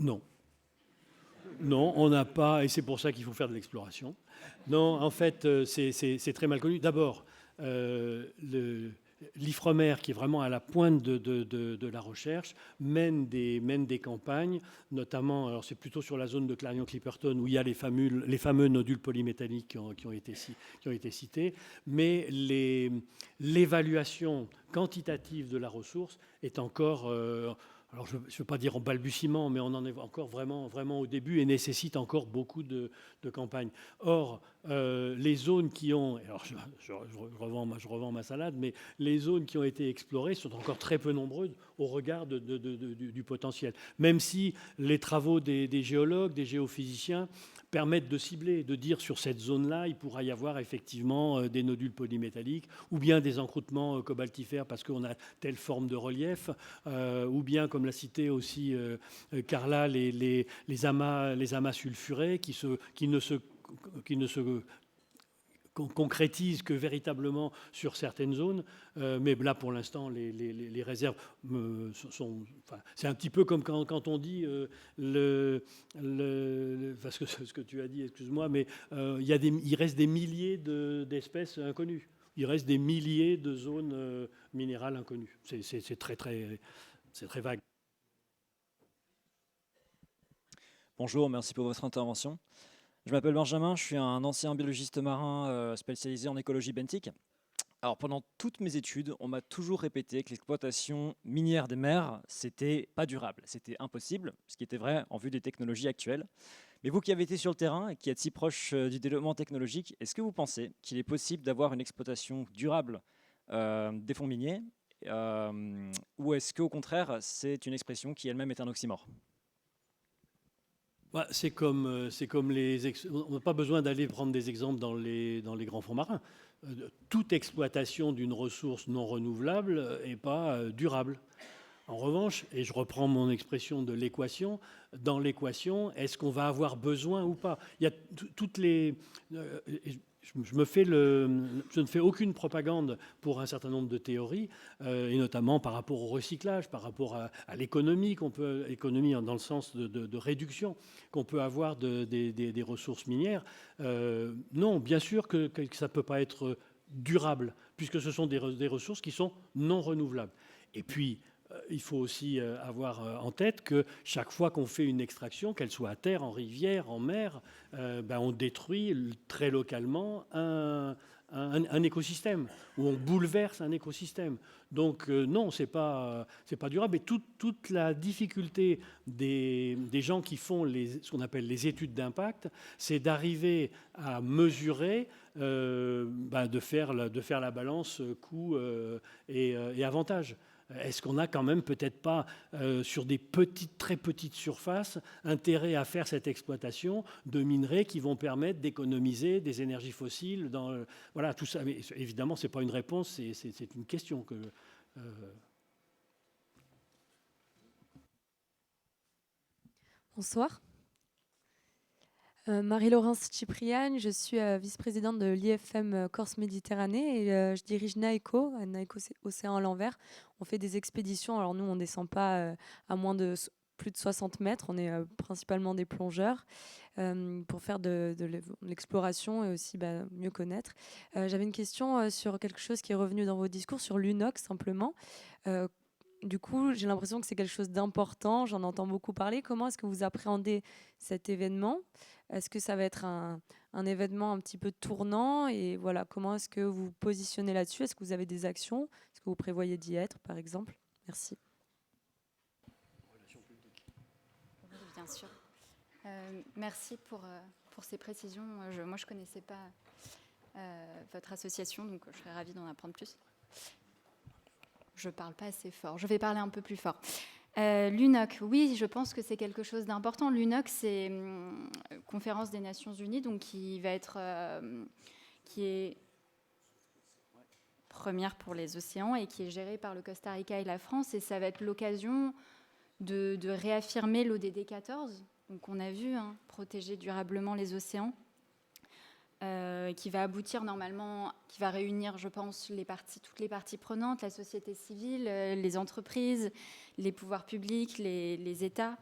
Non. Non, on n'a pas, et c'est pour ça qu'il faut faire de l'exploration. Non, en fait, c'est très mal connu. D'abord, l'Ifremer, qui est vraiment à la pointe de la recherche, mène des campagnes, notamment, alors c'est plutôt sur la zone de Clarion-Clipperton, où il y a les fameux nodules polymétalliques qui ont été cités, mais l'évaluation quantitative de la ressource est encore... alors je ne veux pas dire en balbutiement, mais on en est encore vraiment au début et nécessite encore beaucoup de campagnes. Or, les zones qui ont... Alors je revends ma salade, mais les zones qui ont été explorées sont encore très peu nombreuses au regard du potentiel. Même si les travaux des géologues, des géophysiciens permettent de cibler, de dire sur cette zone-là, il pourra y avoir effectivement des nodules polymétalliques, ou bien des encroûtements cobaltifères parce qu'on a telle forme de relief, ou bien, comme l'a cité aussi Carla, les amas sulfurés qui ne se concrétisent que véritablement sur certaines zones, mais là pour l'instant les réserves sont... Enfin, c'est un petit peu comme quand on dit parce que ce que tu as dit, excuse-moi, mais il reste des milliers d'espèces inconnues. Il reste des milliers de zones minérales inconnues. C'est très vague. Bonjour, merci pour votre intervention. Je m'appelle Benjamin, je suis un ancien biologiste marin spécialisé en écologie benthique. Alors pendant toutes mes études, on m'a toujours répété que l'exploitation minière des mers, c'était pas durable, c'était impossible, ce qui était vrai en vue des technologies actuelles. Mais vous qui avez été sur le terrain et qui êtes si proche du développement technologique, est-ce que vous pensez qu'il est possible d'avoir une exploitation durable des fonds miniers ou est-ce qu'au contraire, c'est une expression qui elle-même est un oxymore ? C'est comme les... On n'a pas besoin d'aller prendre des exemples dans les grands fonds marins. Toute exploitation d'une ressource non renouvelable n'est pas durable. En revanche, et je reprends mon expression de l'équation, dans l'équation, est-ce qu'on va avoir besoin ou pas? Il y a toutes les... Je ne fais aucune propagande pour un certain nombre de théories, et notamment par rapport au recyclage, par rapport à l'économie économie dans le sens de réduction qu'on peut avoir des ressources minières. Non, bien sûr que ça ne peut pas être durable, puisque ce sont des ressources qui sont non renouvelables. Et puis, il faut aussi avoir en tête que chaque fois qu'on fait une extraction, qu'elle soit à terre, en rivière, en mer, on détruit très localement un écosystème, ou on bouleverse un écosystème. Donc non, c'est pas durable. Et toute la difficulté des gens qui font ce qu'on appelle les études d'impact, c'est d'arriver à mesurer, de faire la balance coût et avantage. Est-ce qu'on n'a quand même peut-être pas, sur des très petites surfaces, intérêt à faire cette exploitation de minerais qui vont permettre d'économiser des énergies fossiles voilà, tout ça. Mais évidemment, ce n'est pas une réponse, c'est une question que... Bonsoir. Marie-Laurence Cipriane, je suis vice-présidente de l'IFM Corse Méditerranée et je dirige NAECO Océan à l'envers. On fait des expéditions, alors nous on ne descend pas à moins de plus de 60 mètres, on est principalement des plongeurs pour faire de l'exploration et aussi mieux connaître. J'avais une question sur quelque chose qui est revenu dans vos discours, sur l'UNOX simplement. Du coup, j'ai l'impression que c'est quelque chose d'important, j'en entends beaucoup parler. Comment est-ce que vous appréhendez cet événement ? Est-ce que ça va être un événement un petit peu tournant ? Et voilà, comment est-ce que vous vous positionnez là-dessus ? Est-ce que vous avez des actions ? Est-ce que vous prévoyez d'y être, par exemple ? Merci. Bien sûr. Merci pour ces précisions. Moi, je ne connaissais pas votre association, donc je serais ravie d'en apprendre plus. Je ne parle pas assez fort. Je vais parler un peu plus fort. L'UNOC, oui, je pense que c'est quelque chose d'important. L'UNOC, c'est Conférence des Nations Unies, donc qui est première pour les océans et qui est gérée par le Costa Rica et la France. Et ça va être l'occasion de réaffirmer l'ODD 14, donc on a vu, protéger durablement les océans, qui va aboutir normalement, qui va réunir, je pense, toutes les parties prenantes, la société civile, les entreprises, les pouvoirs publics, les États,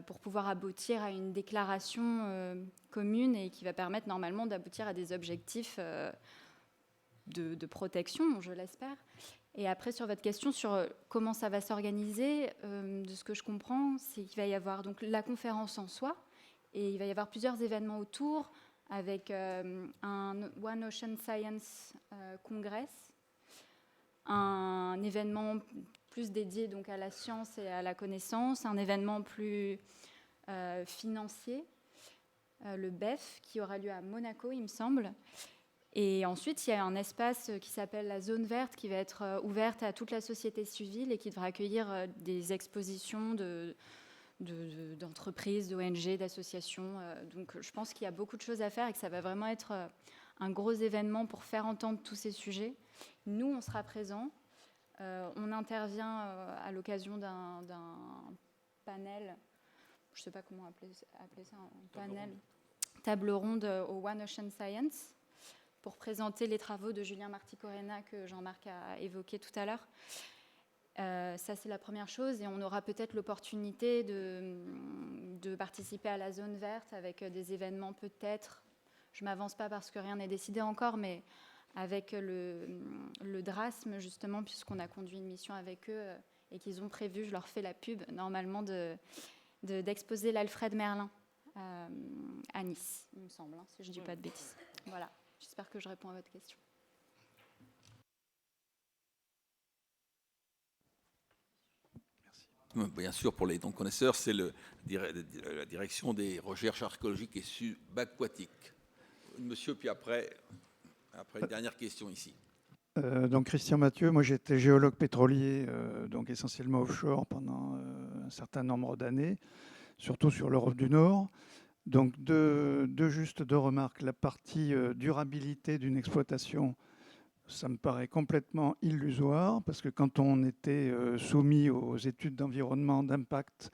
pour pouvoir aboutir à une déclaration commune et qui va permettre normalement d'aboutir à des objectifs de protection, je l'espère. Et après, sur votre question sur comment ça va s'organiser, de ce que je comprends, c'est qu'il va y avoir donc la conférence en soi, et il va y avoir plusieurs événements autour, avec un One Ocean Science Congress, un événement plus dédié donc à la science et à la connaissance, un événement plus financier, le BEF, qui aura lieu à Monaco, il me semble. Et ensuite, il y a un espace qui s'appelle la zone verte, qui va être ouverte à toute la société civile et qui devra accueillir des expositions d'entreprises, d'ONG, d'associations. Donc je pense qu'il y a beaucoup de choses à faire et que ça va vraiment être un gros événement pour faire entendre tous ces sujets. Nous, on sera présents. On intervient à l'occasion d'un panel, je ne sais pas comment appeler ça, un panel, table ronde au One Ocean Science, pour présenter les travaux de Julien Marty-Corena que Jean-Marc a évoqué tout à l'heure. Ça, c'est la première chose. Et on aura peut-être l'opportunité de participer à la zone verte avec des événements peut-être, je ne m'avance pas parce que rien n'est décidé encore, mais avec le DRASM, justement, puisqu'on a conduit une mission avec eux et qu'ils ont prévu, je leur fais la pub, normalement, d'exposer l'Alfred Merlin à Nice, il me semble, si je ne dis pas de bêtises. Voilà. J'espère que je réponds à votre question. Merci. Bien sûr, pour les non-connaisseurs, c'est la direction des recherches archéologiques et subaquatiques. Monsieur, puis après une dernière question ici. Donc Christian Mathieu, moi j'étais géologue pétrolier, donc essentiellement offshore pendant un certain nombre d'années, surtout sur l'Europe du Nord. Donc deux remarques. La partie durabilité d'une exploitation, ça me paraît complètement illusoire, parce que quand on était soumis aux études d'environnement, d'impact,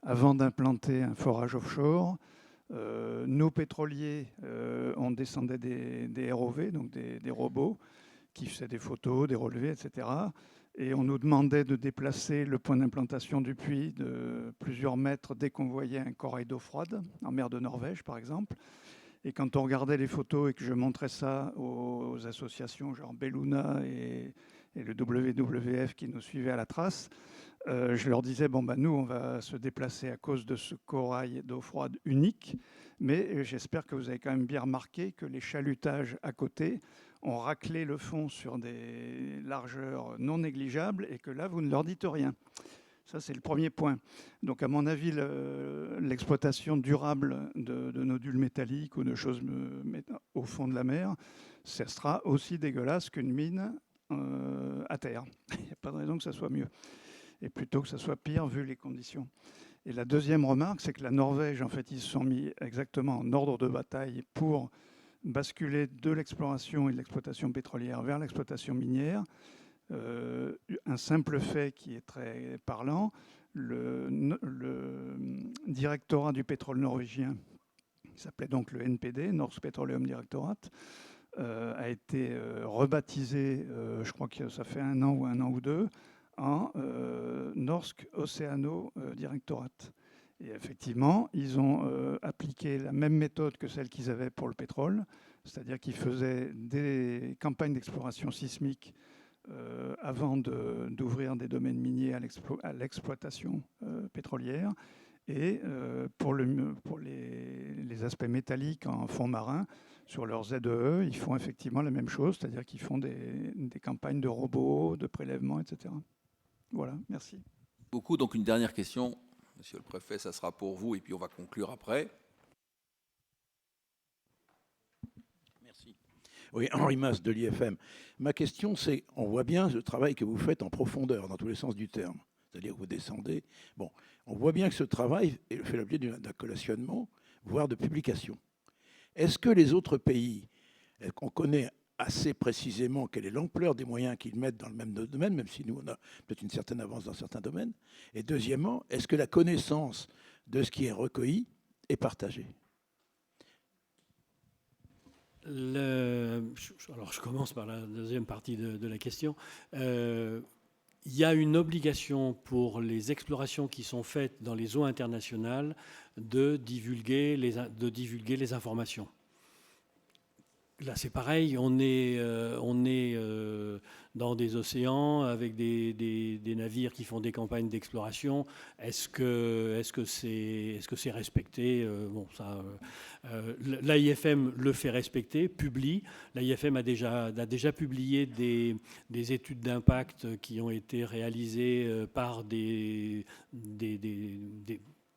avant d'implanter un forage offshore, nos pétroliers, on descendait des ROV, donc des robots, qui faisaient des photos, des relevés, etc. Et on nous demandait de déplacer le point d'implantation du puits de plusieurs mètres dès qu'on voyait un corail d'eau froide, en mer de Norvège par exemple. Et quand on regardait les photos et que je montrais ça aux associations genre Belluna et le WWF qui nous suivaient à la trace, je leur disais, bon, nous, on va se déplacer à cause de ce corail d'eau froide unique, mais j'espère que vous avez quand même bien remarqué que les chalutages à côté ont raclé le fond sur des largeurs non négligeables et que là, vous ne leur dites rien. Ça, c'est le premier point. Donc, à mon avis, l'exploitation durable de nodules métalliques ou de choses au fond de la mer, ça sera aussi dégueulasse qu'une mine à terre. Il n'y a pas de raison que ça soit mieux. Et plutôt que ça soit pire, vu les conditions. Et la deuxième remarque, c'est que la Norvège, en fait, ils se sont mis exactement en ordre de bataille pour basculer de l'exploration et de l'exploitation pétrolière vers l'exploitation minière. Un simple fait qui est très parlant, le directorat du pétrole norvégien, qui s'appelait donc le NPD, Norsk Petroleum Directorat, a été rebaptisé, je crois que ça fait un an ou deux, en Norsk Oceano Directorat. Et effectivement, ils ont appliqué la même méthode que celle qu'ils avaient pour le pétrole, c'est-à-dire qu'ils faisaient des campagnes d'exploration sismique avant d'ouvrir des domaines miniers à l'exploitation pétrolière. Et pour les aspects métalliques en fond marin, sur leurs ZEE, ils font effectivement la même chose, c'est-à-dire qu'ils font des campagnes de robots, de prélèvements, etc. Voilà, merci. Beaucoup. Donc une dernière question, Monsieur le Préfet, ça sera pour vous, et puis on va conclure après. Merci. Oui, Henri Mas de l'IFM. Ma question, c'est, on voit bien le travail que vous faites en profondeur, dans tous les sens du terme. C'est-à-dire que vous descendez. Bon, on voit bien que ce travail fait l'objet d'un collationnement, voire de publication. Est-ce que les autres pays, qu'on connaît assez précisément quelle est l'ampleur des moyens qu'ils mettent dans le même domaine, même si nous, on a peut-être une certaine avance dans certains domaines. Et deuxièmement, est-ce que la connaissance de ce qui est recueilli est partagée? Alors, je commence par la deuxième partie de la question. Il y a une obligation pour les explorations qui sont faites dans les eaux internationales de divulguer les informations. Là, c'est pareil, on est dans des océans avec des navires qui font des campagnes d'exploration. Est-ce que c'est respecté? Bon, ça, l'AIFM le fait respecter, publie. L'AIFM a déjà publié des études d'impact qui ont été réalisées par des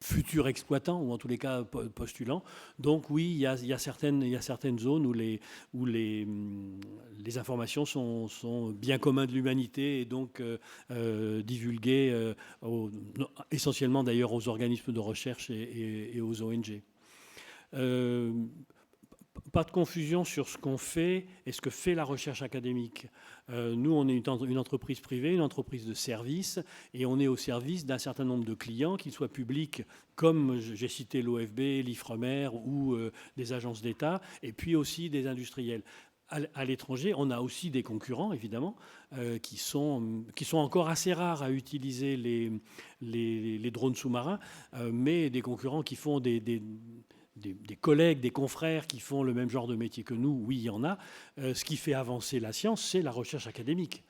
futurs exploitants, ou en tous les cas postulants. Donc oui, il y a certaines zones où les informations sont bien communs de l'humanité et donc divulguées essentiellement d'ailleurs aux organismes de recherche et aux ONG. Pas de confusion sur ce qu'on fait et ce que fait la recherche académique. Nous, on est une entreprise privée, une entreprise de service, et on est au service d'un certain nombre de clients, qu'ils soient publics, comme j'ai cité l'OFB, l'IFREMER ou des agences d'État, et puis aussi des industriels. À l'étranger, on a aussi des concurrents, évidemment, qui sont encore assez rares à utiliser les drones sous-marins, mais des concurrents qui font des collègues, des confrères qui font le même genre de métier que nous, oui, il y en a. Ce qui fait avancer la science, c'est la recherche académique.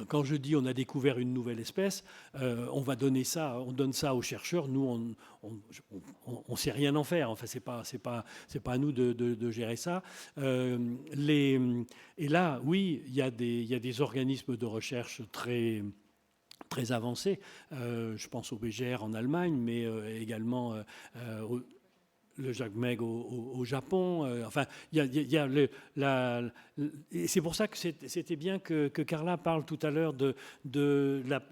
Quand je dis on a découvert une nouvelle espèce, on donne ça aux chercheurs. Nous, on sait rien en faire. Enfin, c'est pas à nous de gérer ça. Et là, oui, il y a des organismes de recherche très avancés. Je pense au BGR en Allemagne, mais également le Jacques Meg au Japon. Enfin, et c'est pour ça que c'était bien que Carla parle tout à l'heure de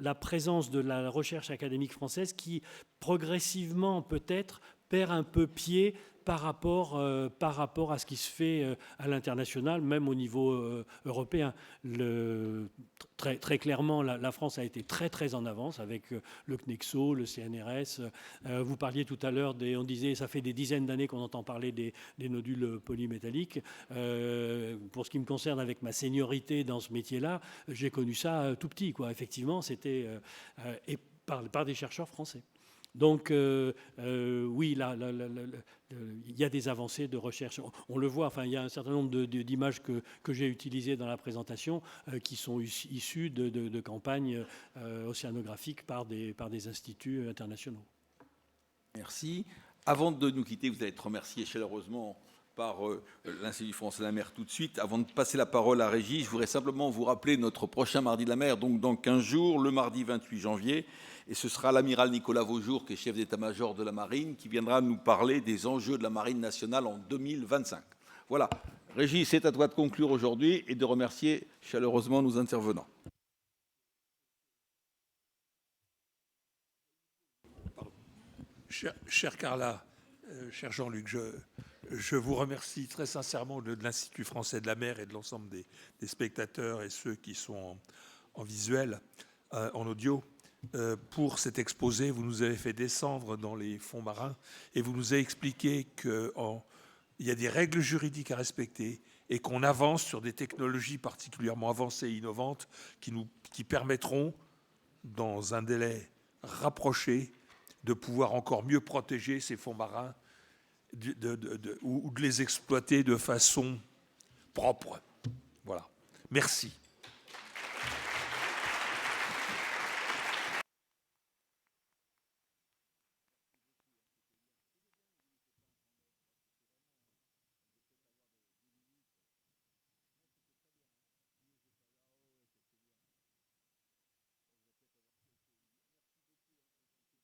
la présence de la recherche académique française qui, progressivement, peut-être, perd un peu pied par rapport à ce qui se fait à l'international, même au niveau européen. Très clairement, la France a été très en avance avec le CNEXO, le CNRS. Vous parliez tout à l'heure, on disait ça fait des dizaines d'années qu'on entend parler des nodules polymétalliques. Pour ce qui me concerne, avec ma seniorité dans ce métier-là, j'ai connu ça tout petit, quoi. Effectivement, c'était et par des chercheurs français. Donc, oui, il y a des avancées de recherche. On le voit, enfin, il y a un certain nombre d'images que j'ai utilisées dans la présentation qui sont issues de campagnes océanographiques par des instituts internationaux. Merci. Avant de nous quitter, vous allez être remercié chaleureusement par l'Institut français de la mer tout de suite. Avant de passer la parole à Régis, je voudrais simplement vous rappeler notre prochain mardi de la mer, donc dans 15 jours, le mardi 28 janvier. Et ce sera l'amiral Nicolas Vaujour, qui est chef d'état-major de la marine, qui viendra nous parler des enjeux de la marine nationale en 2025. Voilà. Régis, c'est à toi de conclure aujourd'hui et de remercier chaleureusement nos intervenants. Cher Carla, cher Jean-Luc, je vous remercie très sincèrement de l'Institut français de la mer et de l'ensemble des spectateurs et ceux qui sont en visuel, en audio, pour cet exposé. Vous nous avez fait descendre dans les fonds marins et vous nous avez expliqué qu'il y a des règles juridiques à respecter et qu'on avance sur des technologies particulièrement avancées et innovantes qui permettront, dans un délai rapproché, de pouvoir encore mieux protéger ces fonds marins ou de les exploiter de façon propre. Voilà. Merci.